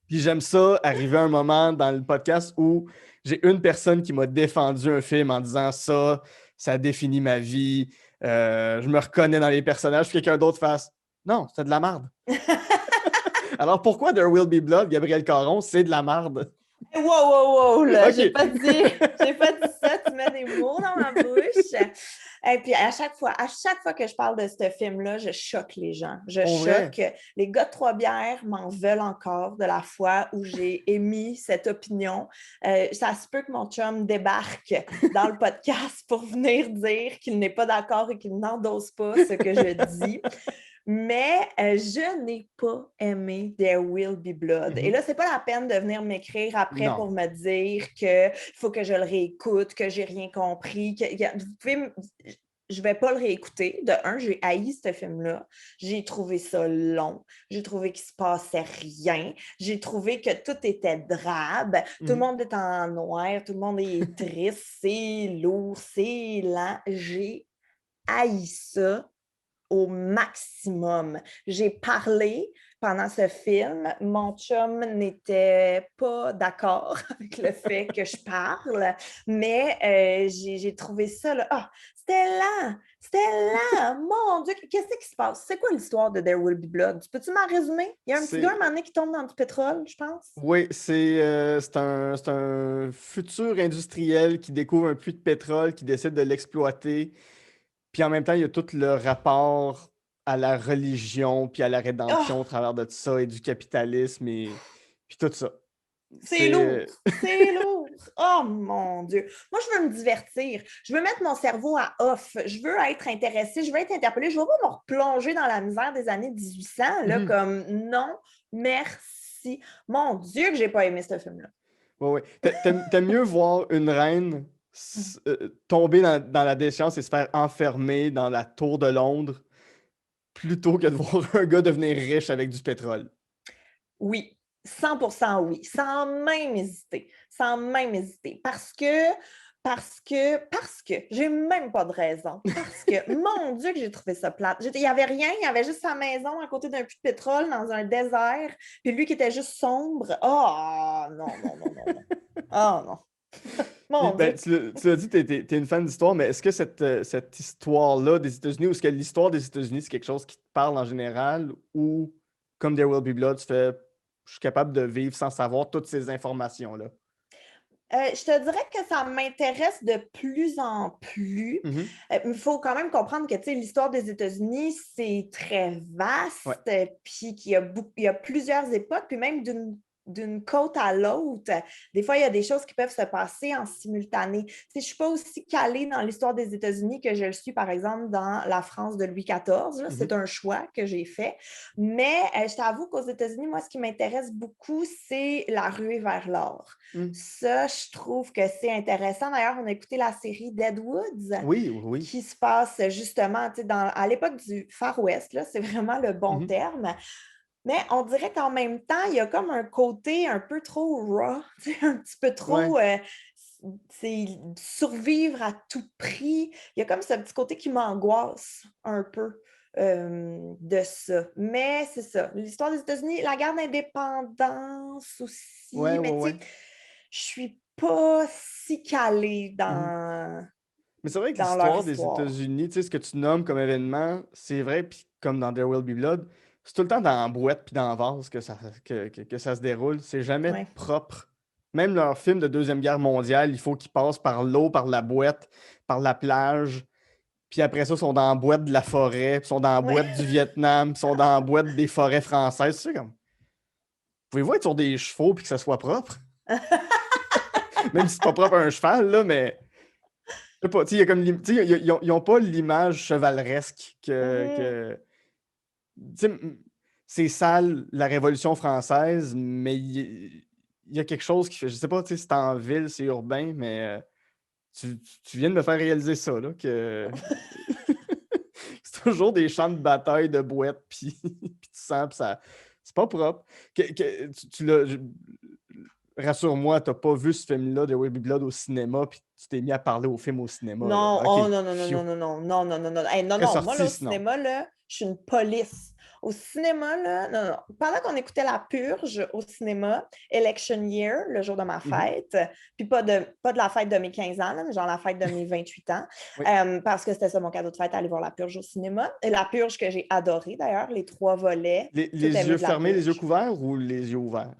Puis j'aime ça, arriver à un moment dans le podcast où j'ai une personne qui m'a défendu un film en disant ça définit ma vie, je me reconnais dans les personnages, puis quelqu'un d'autre fasse « Non, c'est de la merde. » Alors pourquoi There Will Be Blood, Gabriel Caron, c'est de la merde? Wow, là, Ok. j'ai pas dit ça, tu mets des mots dans ma bouche. Et puis à chaque fois que je parle de ce film-là, je choque les gens. Je Pour vrai? choque. Les gars de Trois-Bières m'en veulent encore de la fois où j'ai émis cette opinion. Ça se peut que mon chum débarque dans le podcast pour venir dire qu'il n'est pas d'accord et qu'il n'endosse pas ce que je dis. Mais je n'ai pas aimé There Will Be Blood. Et là, c'est pas la peine de venir m'écrire après Non. pour me dire qu'il faut que je le réécoute, que j'ai rien compris. Je vais pas le réécouter. De un, j'ai haï ce film-là. J'ai trouvé ça long. J'ai trouvé qu'il se passait rien. J'ai trouvé que tout était drabe. Tout le monde est en noir. Tout le monde est triste. C'est lourd. C'est lent. J'ai haï ça au maximum. J'ai parlé pendant ce film. Mon chum n'était pas d'accord avec le fait que je parle, mais j'ai trouvé ça, là, c'était lent! Mon Dieu, qu'est-ce qui se passe? C'est quoi l'histoire de There Will Be Blood? Peux-tu m'en résumer? Il y a un petit gars, un moment donné, qui tombe dans du pétrole, je pense. Oui, c'est un futur industriel qui découvre un puits de pétrole, qui décide de l'exploiter. Puis en même temps, il y a tout le rapport à la religion, puis à la rédemption au travers de tout ça, et du capitalisme, et puis tout ça. C'est lourd! C'est lourd! Oh mon Dieu! Moi, je veux me divertir. Je veux mettre mon cerveau à off. Je veux être intéressée. Je veux être interpellée. Je veux pas me replonger dans la misère des années 1800, là, comme non, merci. Mon Dieu, que j'ai pas aimé ce film-là. Oui. T'aimes mieux voir une reine tomber dans la déchéance et se faire enfermer dans la tour de Londres plutôt que de voir un gars devenir riche avec du pétrole. Oui, 100% oui, sans même hésiter, parce que, j'ai même pas de raison, parce que, mon Dieu, que j'ai trouvé ça plate. Il n'y avait rien, il y avait juste sa maison à côté d'un puits de pétrole dans un désert, puis lui qui était juste sombre. Oh, non. Oh, non. Mon Dieu. Tu l'as dit, t'es une fan d'histoire, mais est-ce que cette histoire-là des États-Unis, ou est-ce que l'histoire des États-Unis, c'est quelque chose qui te parle en général, ou comme There Will Be Blood, tu fais « je suis capable de vivre sans savoir toutes ces informations-là ». Je te dirais que ça m'intéresse de plus en plus. Il faut quand même comprendre que l'histoire des États-Unis, c'est très vaste, puis qu'il y a plusieurs époques, puis même d'une d'une côte à l'autre, des fois, il y a des choses qui peuvent se passer en simultané. Je ne suis pas aussi calée dans l'histoire des États-Unis que je le suis, par exemple, dans la France de Louis XIV. C'est un choix que j'ai fait. Mais je t'avoue qu'aux États-Unis, moi, ce qui m'intéresse beaucoup, c'est la ruée vers l'or. Ça, je trouve que c'est intéressant. D'ailleurs, on a écouté la série Deadwoods. Oui. Qui se passe justement à l'époque du Far West, là, c'est vraiment le bon terme. Mais on dirait qu'en même temps, il y a comme un côté un peu trop raw, un petit peu trop c'est survivre à tout prix. Il y a comme ce petit côté qui m'angoisse un peu de ça. Mais c'est ça. L'histoire des États-Unis, la guerre d'indépendance aussi. Mais tu sais, je suis pas si calée dans Mais c'est vrai que dans leur l'histoire des histoire. États-Unis, tu sais, ce que tu nommes comme événement, c'est vrai, puis comme dans There Will Be Blood, c'est tout le temps dans la boîte puis dans la vase que ça se déroule. C'est jamais Ouais. propre. Même leur film de Deuxième Guerre mondiale, il faut qu'ils passent par l'eau, par la boîte, par la plage. Puis après ça, ils sont dans la boîte de la forêt, puis ils sont dans la boîte du Vietnam, puis ils sont dans la boîte des forêts françaises. Tu sais, comme... Pouvez-vous être sur des chevaux puis que ça soit propre? Même si c'est pas propre à un cheval, là, mais... Je sais pas, tu sais, il y a comme... Tu sais, ils n'ont pas l'image chevaleresque que... Tu sais, c'est sale, la Révolution française, mais il y a quelque chose qui fait... Je sais pas, tu sais, c'est en ville, c'est urbain, mais tu viens de me faire réaliser ça, là, que... C'est toujours des champs de bataille de boîtes, puis du sang, puis ça... C'est pas propre. Tu l'as... Rassure-moi, t'as pas vu ce film-là de Will Be Blood au cinéma, puis tu t'es mis à parler au film au cinéma, là. Non, OK. oh non, non, non, Phew. non, non, non, non, non, non, non. Hey, non, Serait non, moi, sorti là, au sinon. cinéma, là, je suis une police. Au cinéma, là, non, non. Pendant qu'on écoutait La Purge au cinéma, Election Year, le jour de ma fête, puis pas de la fête de mes 15 ans, là, mais genre la fête de mes 28 ans, Oui. parce que c'était ça mon cadeau de fête, aller voir La Purge au cinéma. Et La Purge que j'ai adoré, d'ailleurs, les 3 volets. Les Tout yeux aimé de La fermés, les yeux Purge. couverts ou les yeux ouverts?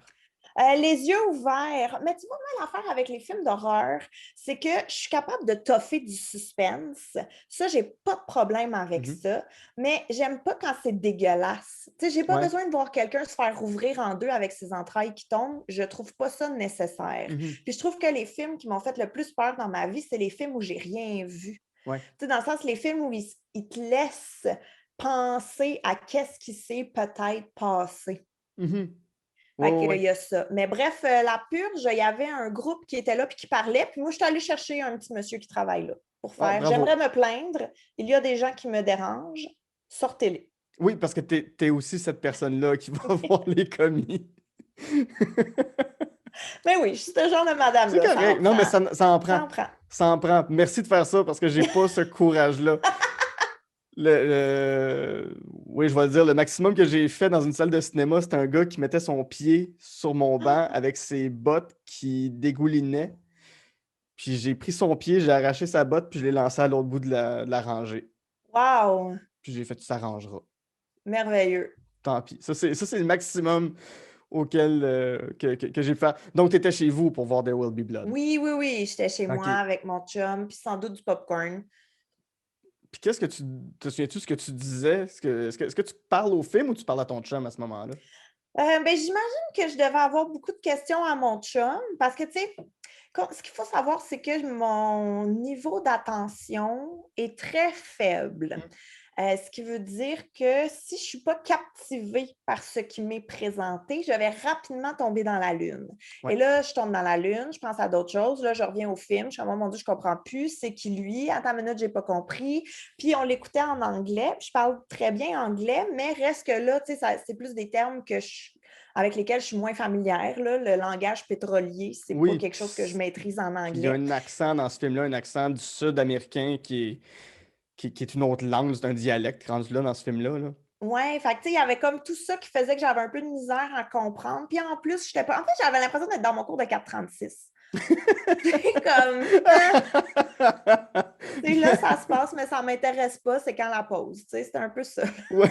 Les yeux ouverts. Mais tu vois, moi, l'affaire avec les films d'horreur, c'est que je suis capable de toffer du suspense. Ça, j'ai pas de problème avec ça. Mais j'aime pas quand c'est dégueulasse. Tu sais, j'ai pas besoin de voir quelqu'un se faire ouvrir en deux avec ses entrailles qui tombent. Je trouve pas ça nécessaire. Puis je trouve que les films qui m'ont fait le plus peur dans ma vie, c'est les films où j'ai rien vu. Tu sais, dans le sens, les films où ils te laissent penser à qu'est-ce qui s'est peut-être passé. Fait qu'il y a ça. Mais bref, La Purge, il y avait un groupe qui était là puis qui parlait. Puis moi, je suis allée chercher un petit monsieur qui travaille là pour faire. J'aimerais me plaindre. Il y a des gens qui me dérangent. Sortez-les. Oui, parce que t'es aussi cette personne-là qui va voir les commis. Mais oui, je suis ce genre de madame-là. C'est correct. Non, mais ça en prend. Ça en prend. Ça en prend. Merci de faire ça parce que j'ai pas ce courage-là. Oui, je vais le dire, le maximum que j'ai fait dans une salle de cinéma, c'était un gars qui mettait son pied sur mon banc avec ses bottes qui dégoulinaient. Puis j'ai pris son pied, j'ai arraché sa botte, puis je l'ai lancé à l'autre bout de la rangée. Wow! Puis j'ai fait, ça rangera. Merveilleux. Tant pis. Ça, c'est le maximum auquel que j'ai pu faire. Donc, tu étais chez vous pour voir There Will Be Blood. Oui. J'étais chez Ok. moi avec mon chum, puis sans doute du popcorn. Puis qu'est-ce que te souviens-tu ce que tu disais? Est-ce que tu parles au film ou tu parles à ton chum à ce moment-là? Ben, j'imagine que je devais avoir beaucoup de questions à mon chum parce que, tu sais, ce qu'il faut savoir, c'est que mon niveau d'attention est très faible. Ce qui veut dire que si je ne suis pas captivée par ce qui m'est présenté, je vais rapidement tomber dans la lune. Ouais. Et là, je tombe dans la lune, je pense à d'autres choses. Là, je reviens au film. Je suis comme, oh mon Dieu, je ne comprends plus. C'est qui lui? Attends une minute, je n'ai pas compris. Puis on l'écoutait en anglais. Puis je parle très bien anglais, mais reste que là, tu sais, c'est plus des termes avec lesquels je suis moins familière. Là. Le langage pétrolier, c'est pas quelque chose que je maîtrise en anglais. Il y a un accent dans ce film-là, un accent du sud-américain qui est une autre langue, c'est un dialecte rendu là dans ce film-là. Là. Oui, fait que, il y avait comme tout ça qui faisait que j'avais un peu de misère à comprendre. Puis en plus, j'étais pas. En fait, j'avais l'impression d'être dans mon cours de 436. C'est comme. Là, ça se passe, mais ça ne m'intéresse pas, c'est quand la pause. C'est un peu ça. Ouais.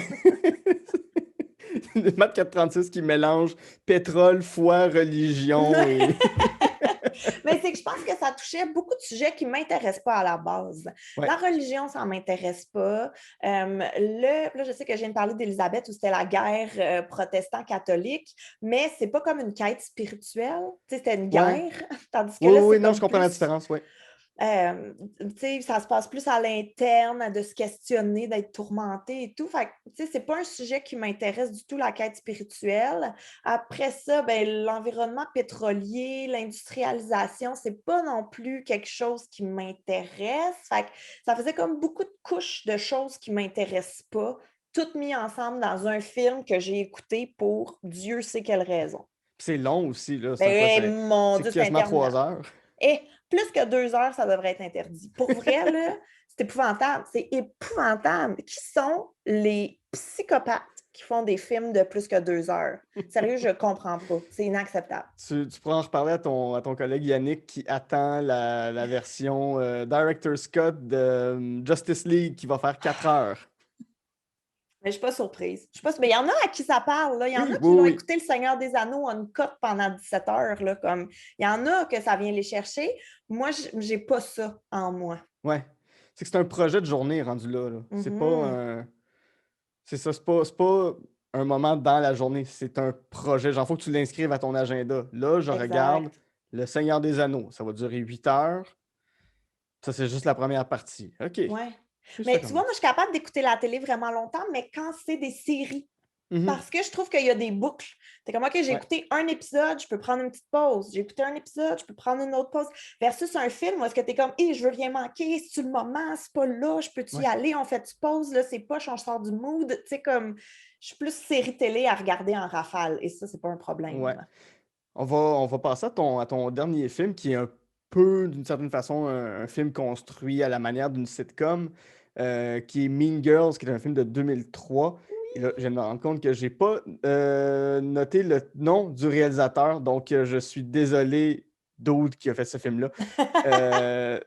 Le maths 436 qui mélange pétrole, foi, religion et. Mais c'est que je pense que ça touchait beaucoup de sujets qui ne m'intéressent pas à la base. Ouais. La religion, ça ne m'intéresse pas. Là, je sais que je viens de parler d'Élisabeth où c'était la guerre protestant-catholique, mais c'est pas comme une quête spirituelle. Tu sais, c'était une Ouais. guerre, tandis que Oui, là, oui, c'est non, je comme comprends la plus... différence, oui. tu sais, ça se passe plus à l'interne, de se questionner, d'être tourmenté et tout. Fait que, tu sais, c'est pas un sujet qui m'intéresse du tout, la quête spirituelle. Après ça, ben, l'environnement pétrolier, l'industrialisation, c'est pas non plus quelque chose qui m'intéresse. Fait que ça faisait comme beaucoup de couches de choses qui m'intéressent pas, toutes mises ensemble dans un film que j'ai écouté pour Dieu sait quelle raison. C'est long aussi, là. C'est quoi? Ben, mon C'est Dieu, c'est quasiment 3 interminable. heures. Et plus que 2 heures, ça devrait être interdit. Pour vrai, là, c'est épouvantable. C'est épouvantable. Qui sont les psychopathes qui font des films de plus que 2 heures? Sérieux, je ne comprends pas. C'est inacceptable. Tu pourras en reparler à ton collègue Yannick qui attend la version Director Scott de Justice League qui va faire 4 heures. Mais je ne suis pas surprise. Je suis pas... Mais il y en a à qui ça parle. Là. Il y en a Oui, qui l'ont oui. écouté Le Seigneur des Anneaux en cote pendant 17 heures. Là, comme... Il y en a que ça vient les chercher. Moi, je n'ai pas ça en moi. Ouais. C'est un projet de journée rendu là. C'est pas un. C'est ça, c'est pas un moment dans la journée, c'est un projet. Genre, faut que tu l'inscrives à ton agenda. Là, je regarde Exact. Le Seigneur des Anneaux. Ça va durer 8 heures. Ça, c'est juste la première partie. OK. Ouais. Puis ça Mais tu vois, moi, je commence. suis capable d'écouter la télé vraiment longtemps, mais quand c'est des séries, Mhm. parce que je trouve qu'il y a des boucles. C'est comme, OK, j'ai Ouais. écouté un épisode, je peux prendre une petite pause. J'ai écouté un épisode, je peux prendre une autre pause. Versus un film où est-ce que tu es comme, je veux rien manquer, c'est-tu le moment, c'est pas là, je peux-tu y Ouais. aller, on fait-tu pause, là, c'est poche, on sort du mood. Tu sais, comme, je suis plus série télé à regarder en rafale, et ça, c'est pas un Ouais. problème. On va passer à ton dernier film qui est un peu, d'une certaine façon, un film construit à la manière d'une sitcom, qui est Mean Girls, qui est un film de 2003. Et là, je viens de me rendre compte que j'ai pas noté le nom du réalisateur, donc je suis désolé, Dude, qui a fait ce film-là.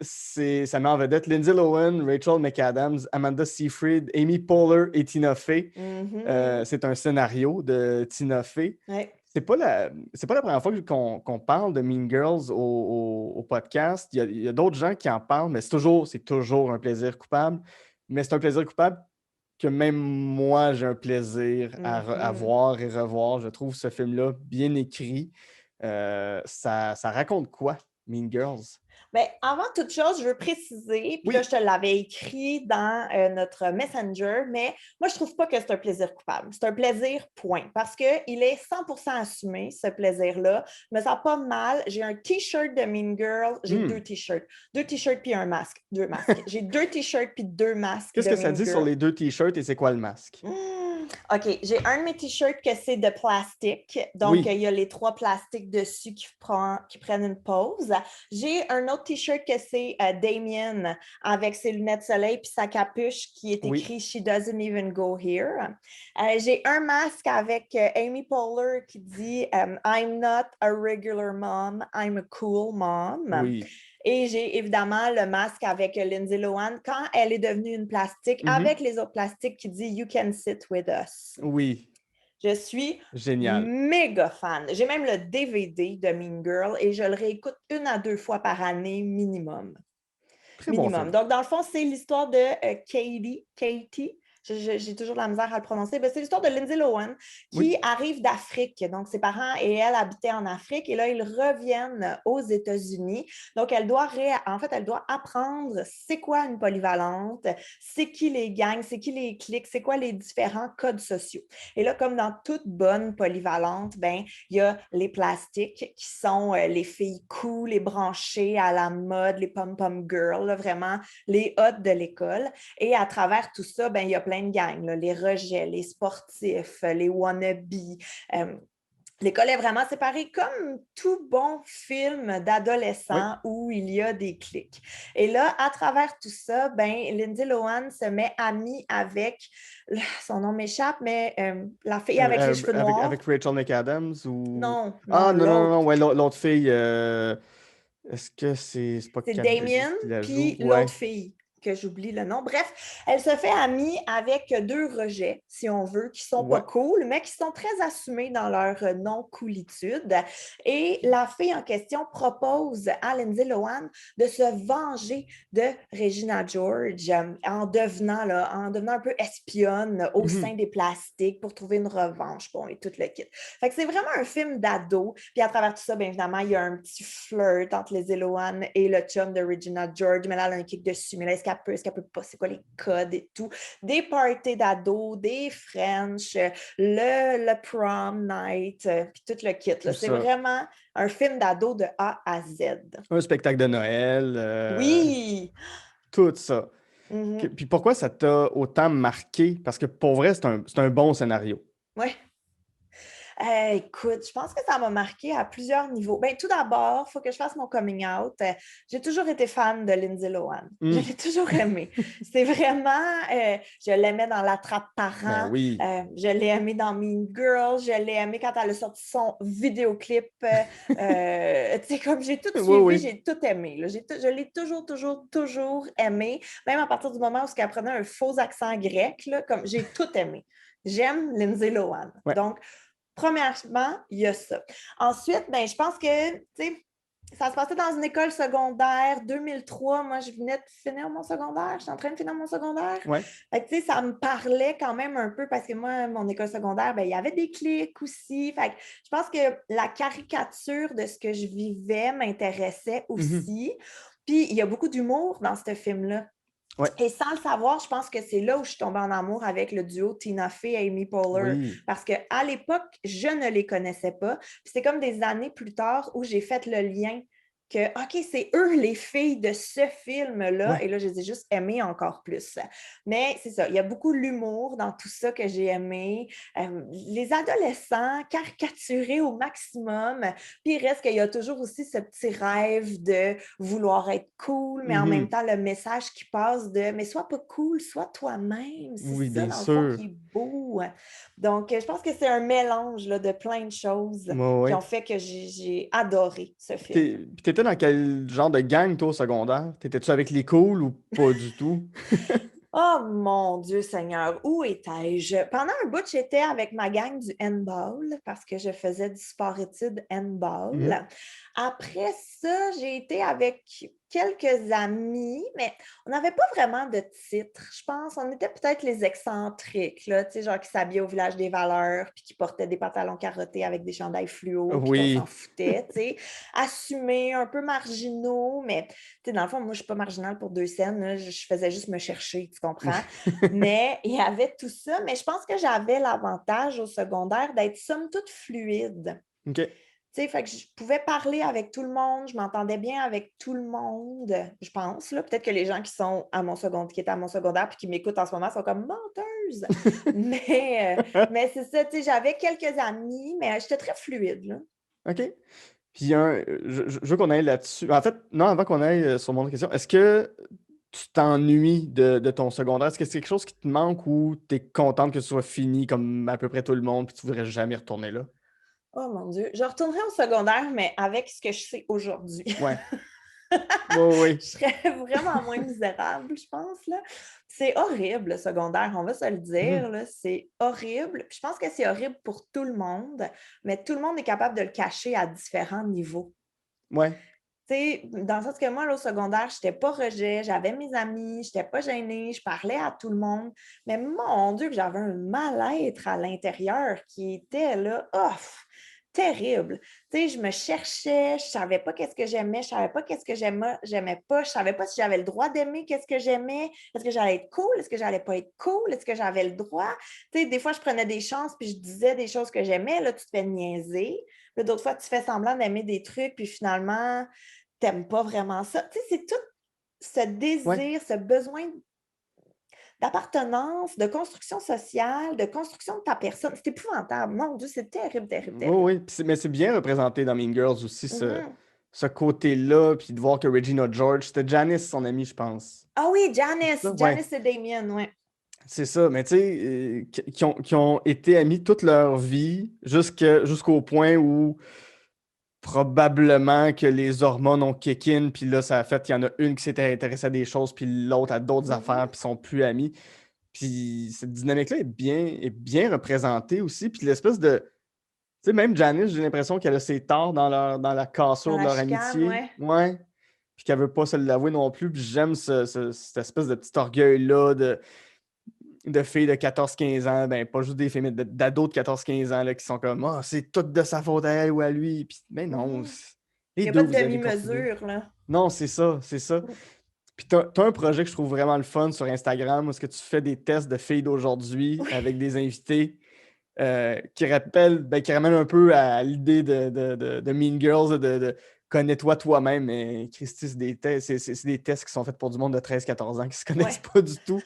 Ça met en vedette Lindsay Lohan, Rachel McAdams, Amanda Seyfried, Amy Poehler et Tina Fey. Mhm. C'est un scénario de Tina Fey. Ouais. C'est pas la première fois qu'on parle de Mean Girls au podcast. Il y a d'autres gens qui en parlent, mais c'est toujours un plaisir coupable. Mais c'est un plaisir coupable que même moi, j'ai un plaisir à Mhm. voir et revoir. Je trouve ce film-là bien écrit. Ça raconte quoi, Mean Girls? Bien, avant toute chose, je veux préciser, puis là, Oui. je te l'avais écrit dans notre Messenger, mais moi, je ne trouve pas que c'est un plaisir coupable. C'est un plaisir, point. Parce qu'il est 100% assumé, ce plaisir-là. Je me sens pas mal. J'ai un T-shirt de Mean Girl. J'ai deux T-shirts. Deux T-shirts puis un masque. Deux masques. J'ai deux T-shirts puis deux masques Qu'est-ce de que ça Mean dit sur Girl. les 2 T-shirts et c'est quoi le masque? OK, j'ai un de mes t-shirts que c'est de plastique. Donc, Oui. il y a les 3 plastiques dessus qui prennent une pause. J'ai un autre t-shirt que c'est Damien avec ses lunettes de soleil puis sa capuche qui est Oui. écrit She doesn't even go here. J'ai un masque avec Amy Poehler qui dit I'm not a regular mom, I'm a cool mom. Oui. Et j'ai évidemment le masque avec Lindsay Lohan quand elle est devenue une plastique, avec les autres plastiques qui dit You can sit with us. Oui. Je suis Génial. méga fan. J'ai même le DVD de Mean Girl et je le réécoute 1 à 2 fois par année minimum. Très bon Minimum. film. Donc, dans le fond, c'est l'histoire de Katie. J'ai toujours la misère à le prononcer. C'est l'histoire de Lindsay Lohan qui Oui. arrive d'Afrique. Donc, ses parents et elle habitaient en Afrique et là, ils reviennent aux États-Unis. Donc, elle doit apprendre c'est quoi une polyvalente, c'est qui les gangs, c'est qui les cliques, c'est quoi les différents codes sociaux. Et là, comme dans toute bonne polyvalente, ben, il y a les plastiques qui sont les filles cool, les branchées à la mode, les pom-pom girls, là, vraiment les hot de l'école. Et à travers tout ça, ben, il y a plein de gangs, là, les rejets, les sportifs, les wannabes. L'école est vraiment séparée comme tout bon film d'adolescent où il y a des clics. Et là, à travers tout ça, ben, Lindsay Lohan se met amie avec, son nom m'échappe, mais la fille avec les cheveux noirs. Avec Rachel McAdams ou. Non, Ah, non, non, non, l'autre. non, ouais, l'autre fille. Est-ce que c'est pas C'est Kat Dennings Damien, qui la joue? puis Ouais. l'autre fille que j'oublie le nom. Bref, elle se fait amie avec deux rejets, si on veut, qui sont pas Ouais. cool, mais qui sont très assumés dans leur non-coolitude. Et la fille en question propose à Lindsay Lohan de se venger de Regina George en devenant un peu espionne au sein des plastiques pour trouver une revanche, bon, et tout le kit. Fait que c'est vraiment un film d'ado. Puis à travers tout ça, bien évidemment, il y a un petit flirt entre Lindsay Lohan et le chum de Regina George, mais là, elle a un kick dessus, mais là, est-ce qu'elle peut pas, c'est quoi les codes et tout. Des parties d'ados, des French, le prom night, puis tout le kit. Là. C'est vraiment un film d'ado de A à Z. Un spectacle de Noël. Oui! Tout ça. Puis pourquoi ça t'a autant marqué? Parce que pour vrai, c'est un bon scénario. Oui. Écoute, je pense que ça m'a marqué à plusieurs niveaux. Ben, tout d'abord, il faut que je fasse mon coming out. J'ai toujours été fan de Lindsay Lohan. Je l'ai toujours aimée. C'est vraiment, je l'aimais dans La Trappe Parents. Ben oui. Je l'ai aimée dans Mean Girls. Je l'ai aimée quand elle a sorti son vidéoclip. Tu sais, comme j'ai tout suivi, j'ai tout aimé. Là. Je l'ai toujours aimée. Même à partir du moment où elle prenait un faux accent grec, là, comme j'ai tout aimé. J'aime Lindsay Lohan. Ouais. Donc, premièrement, il y a ça. Ensuite, ben, je pense que, tu sais, ça se passait dans une école secondaire, 2003. Moi, je venais de finir mon secondaire. J'étais en train de finir mon secondaire. Ouais. Fait que, tu sais, ça me parlait quand même un peu parce que moi, mon école secondaire, ben, il y avait des clics aussi. Fait que je pense que la caricature de ce que je vivais m'intéressait aussi. Puis, il y a beaucoup d'humour dans ce film-là. Ouais. Et sans le savoir, je pense que c'est là où je suis tombée en amour avec le duo Tina Fey et Amy Poehler. Oui. Parce qu'à l'époque, je ne les connaissais pas. Puis c'est comme des années plus tard où j'ai fait le lien que, OK, c'est eux les filles de ce film-là. Ouais. Et là, je les ai juste aimées encore plus. Mais c'est ça, il y a beaucoup d'humour dans tout ça que j'ai aimé. Les adolescents caricaturés au maximum. Puis il reste qu'il y a toujours aussi ce petit rêve de vouloir être cool, mais en même temps, le message qui passe de « mais sois pas cool, sois toi-même ». C'est Oui, ça, bien dans sûr. le fond, qui est beau. Donc, je pense que c'est un mélange là, de plein de choses qui ont fait que j'ai adoré ce film. Puis t'étais dans quel genre de gang, toi, au secondaire? T'étais-tu avec les cools ou pas du tout? Oh mon Dieu Seigneur, où étais-je? Pendant un bout, j'étais avec ma gang du handball parce que je faisais du sport-études handball. Après ça, j'ai été avec quelques amis, mais on n'avait pas vraiment de titre, je pense. On était peut-être les excentriques, là, tu sais, genre qui s'habillaient au village des valeurs puis qui portaient des pantalons carottés avec des chandails fluo puis qu'on s'en foutait, tu sais. Assumés, un peu marginaux, mais tu sais, dans le fond, moi, je ne suis pas marginale pour deux scènes, là, je faisais juste me chercher, tu comprends? Mais il y avait tout ça, mais je pense que j'avais l'avantage au secondaire d'être somme toute fluide. OK. Tu sais, fait que je pouvais parler avec tout le monde, je m'entendais bien avec tout le monde, je pense. Là. Peut-être que les gens qui sont à mon secondaire, qui étaient à mon secondaire puis qui m'écoutent en ce moment sont comme menteuse. mais c'est ça, tu sais, j'avais quelques amis, mais j'étais très fluide. Là. OK. Puis je veux qu'on aille là-dessus. En fait, non, avant qu'on aille sur mon autre question, est-ce que tu t'ennuies de ton secondaire? Est-ce que c'est quelque chose qui te manque ou tu es contente que ce soit fini comme à peu près tout le monde puis tu ne voudrais jamais retourner là? Oh mon Dieu, je retournerai au secondaire, mais avec ce que je sais aujourd'hui. Ouais. Oui. Je serais vraiment moins misérable, je pense. Là. C'est horrible, le secondaire, on va se le dire. Là, c'est horrible. Puis je pense que c'est horrible pour tout le monde, mais tout le monde est capable de le cacher à différents niveaux. Ouais. Tu sais, dans le sens que moi, là, au secondaire, je n'étais pas rejet, j'avais mes amis, je n'étais pas gênée, je parlais à tout le monde. Mais mon Dieu, que j'avais un mal-être à l'intérieur qui était là, terrible. Tu sais, je me cherchais, je ne savais pas qu'est-ce que j'aimais, je ne savais pas qu'est-ce que j'aimais pas, je ne savais pas si j'avais le droit d'aimer qu'est-ce que j'aimais, est-ce que j'allais être cool, est-ce que j'allais pas être cool, est-ce que j'avais le droit. Tu sais, des fois, je prenais des chances puis je disais des choses que j'aimais, là, tu te fais niaiser. Là, d'autres fois, tu fais semblant d'aimer des trucs puis finalement, tu n'aimes pas vraiment ça. Tu sais, c'est tout ce désir, ce besoin d'appartenance, de construction sociale, de construction de ta personne. C'est épouvantable. Mon Dieu, c'est terrible, terrible, terrible. Oui. Mais c'est bien représenté dans Mean Girls aussi, ce côté-là, puis de voir que Regina George, c'était Janice, son amie, je pense. Ah oui, Janice et Damien, oui. C'est ça, mais tu sais, qui ont été amis toute leur vie jusqu'au point où probablement que les hormones ont kick in, puis là, ça a fait qu'il y en a une qui s'était intéressée à des choses, puis l'autre à d'autres affaires, puis sont plus amis. Puis cette dynamique-là est bien représentée aussi. Puis l'espèce de. Tu sais, même Janice, j'ai l'impression qu'elle a ses torts dans la cassure Dans de la leur chicane, amitié. ouais. Ouais. Puis qu'elle veut pas se l'avouer non plus. Puis j'aime cette espèce de petit orgueil-là de filles de 14-15 ans. Ben, pas juste des filles, mais d'ados de 14-15 ans là, qui sont comme ah, c'est tout de sa faute à elle ou à lui. Puis, mais non. Il Les n'y a deux, pas de vous avez contribué. demi-mesure, là. Non, c'est ça, c'est ça. Puis t'as un projet que je trouve vraiment le fun sur Instagram où est-ce que tu fais des tests de filles d'aujourd'hui Oui. avec des invités qui ramènent un peu à l'idée de Mean Girls, de connais-toi toi-même. Mais Christy, c'est des tests qui sont faits pour du monde de 13-14 ans qui se connaissent pas du tout.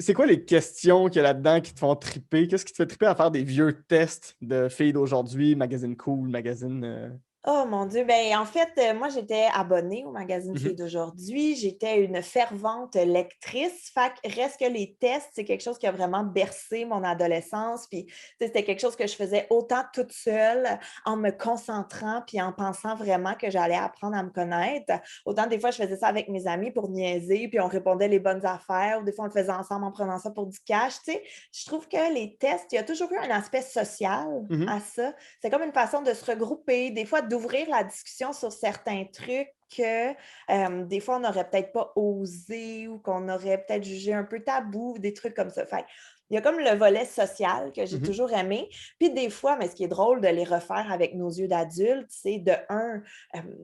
C'est quoi les questions qu'il y a là-dedans qui te font triper? Qu'est-ce qui te fait triper à faire des vieux tests de filles d'aujourd'hui, magazine Cool, magazine... Oh mon Dieu, ben en fait, moi j'étais abonnée au magazine Filles d'aujourd'hui, j'étais une fervente lectrice, fait que reste que les tests, c'est quelque chose qui a vraiment bercé mon adolescence, puis c'était quelque chose que je faisais autant toute seule, en me concentrant, puis en pensant vraiment que j'allais apprendre à me connaître. Autant des fois, je faisais ça avec mes amis pour niaiser, puis on répondait les bonnes affaires, ou des fois on le faisait ensemble en prenant ça pour du cash, tu sais. Je trouve que les tests, il y a toujours eu un aspect social à ça. C'est comme une façon de se regrouper, des fois d'ouvrir la discussion sur certains trucs que des fois on n'aurait peut-être pas osé ou qu'on aurait peut-être jugé un peu tabou, des trucs comme ça. Fait, il y a comme le volet social que j'ai toujours aimé. Puis des fois, mais ce qui est drôle de les refaire avec nos yeux d'adultes, c'est de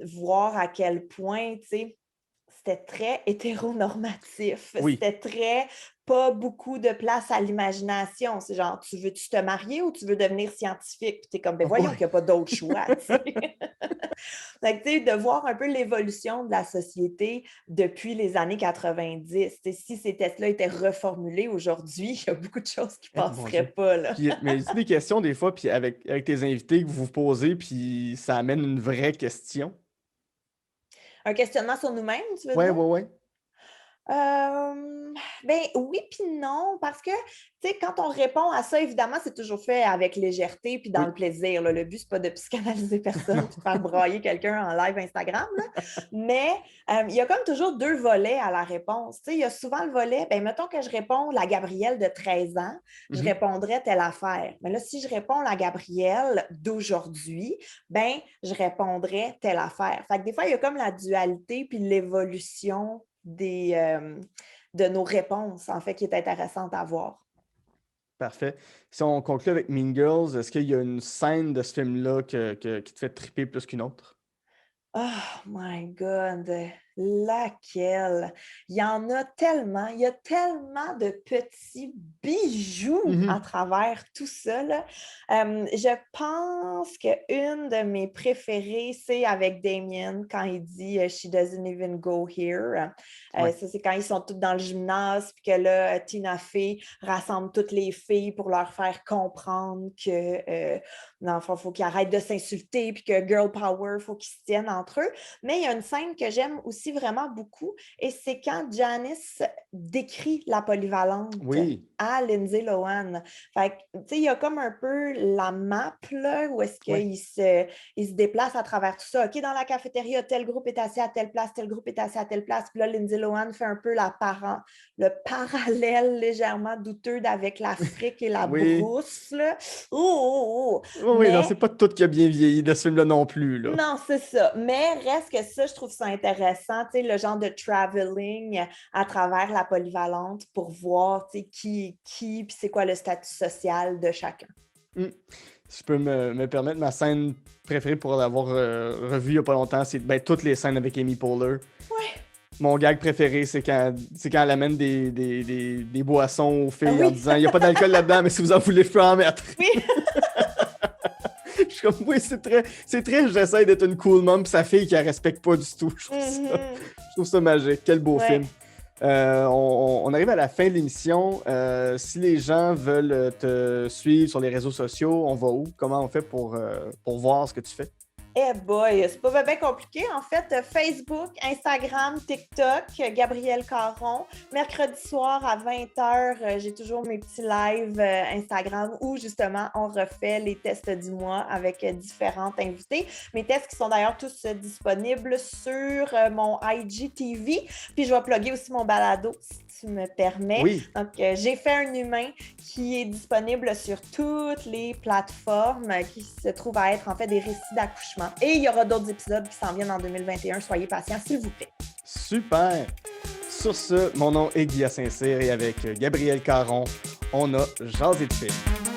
voir à quel point, tu sais, c'était très hétéronormatif. Oui. C'était très pas beaucoup de place à l'imagination. C'est genre, tu veux-tu te marier ou tu veux devenir scientifique? Puis t'es comme, ben voyons qu'il n'y a pas d'autre choix, tu sais. Fait que, tu sais, de voir un peu l'évolution de la société depuis les années 90. Si ces tests-là étaient reformulés aujourd'hui, il y a beaucoup de choses qui ne passeraient pas, là. Puis, mais il y a des questions des fois, puis avec tes invités que vous vous posez, puis ça amène une vraie question. Un questionnement sur nous-mêmes, tu veux Ouais, dire? ouais, ouais. Ben oui puis non, parce que, tu sais, quand on répond à ça, évidemment, c'est toujours fait avec légèreté puis dans le plaisir, là. Le but, c'est pas de psychanalyser personne puis de faire brailler quelqu'un en live Instagram, là. Mais il y a comme toujours deux volets à la réponse. Tu sais, il y a souvent le volet, ben mettons que je réponds la Gabrielle de 13 ans, je répondrais telle affaire. Mais là, si je réponds la Gabrielle d'aujourd'hui, ben je répondrais telle affaire. Fait que des fois, il y a comme la dualité puis l'évolution de nos réponses, en fait, qui est intéressante à voir. Parfait. Si on conclut avec Mean Girls, est-ce qu'il y a une scène de ce film-là qui te fait triper plus qu'une autre? Oh my God! Laquelle? Il y en a tellement, il y a tellement de petits bijoux à travers tout ça, là. Je pense qu'une de mes préférées, c'est avec Damien quand il dit « She doesn't even go here ». Ça, c'est quand ils sont toutes dans le gymnase, puis que là, Tina Fey rassemble toutes les filles pour leur faire comprendre que, dans le fond, il faut qu'ils arrêtent de s'insulter, puis que girl power, il faut qu'ils se tiennent entre eux. Mais il y a une scène que j'aime aussi vraiment beaucoup, et c'est quand Janice décrit la polyvalente à Lindsay Lohan. Fait que, tu sais, il y a comme un peu la map, là, où est-ce qu'il se déplace à travers tout ça. OK, dans la cafétéria, tel groupe est assis à telle place, tel groupe est assis à telle place. Puis là, Lindsay Lohan fait un peu le parallèle légèrement douteux avec l'Afrique et la brousse, là. Oui, non, c'est pas tout qui a bien vieilli de ce film-là non plus, là. Non, c'est ça. Mais reste que ça, je trouve ça intéressant, tu sais, le genre de traveling à travers la polyvalente pour voir, tu sais, qui est qui, puis c'est quoi le statut social de chacun. Si je peux me permettre, ma scène préférée pour l'avoir revue il n'y a pas longtemps, c'est toutes les scènes avec Amy Poehler. Ouais. Mon gag préféré, c'est quand elle amène des boissons aux filles en disant « Il n'y a pas d'alcool là-dedans, mais si vous en voulez, je peux en mettre. » Oui. Je suis comme, oui, c'est très, j'essaie d'être une cool mom, pis sa fille qui la respecte pas du tout. Je trouve ça magique. Quel beau film. On arrive à la fin de l'émission. Si les gens veulent te suivre sur les réseaux sociaux, on va où? Comment on fait pour voir ce que tu fais? Eh boy, c'est pas bien compliqué. En fait, Facebook, Instagram, TikTok, Gabrielle Caron. Mercredi soir à 20h, j'ai toujours mes petits lives Instagram où justement on refait les tests du mois avec différentes invitées. Mes tests qui sont d'ailleurs tous disponibles sur mon IGTV. Puis je vais plugger aussi mon balado si tu me permets. Oui. Donc, j'ai fait un humain qui est disponible sur toutes les plateformes qui se trouvent à être en fait des récits d'accouchement. Et il y aura d'autres épisodes qui s'en viennent en 2021. Soyez patients, s'il vous plaît. Super! Sur ce, mon nom est Guilla Saint-Cyr et avec Gabrielle Caron, on a jasé de films.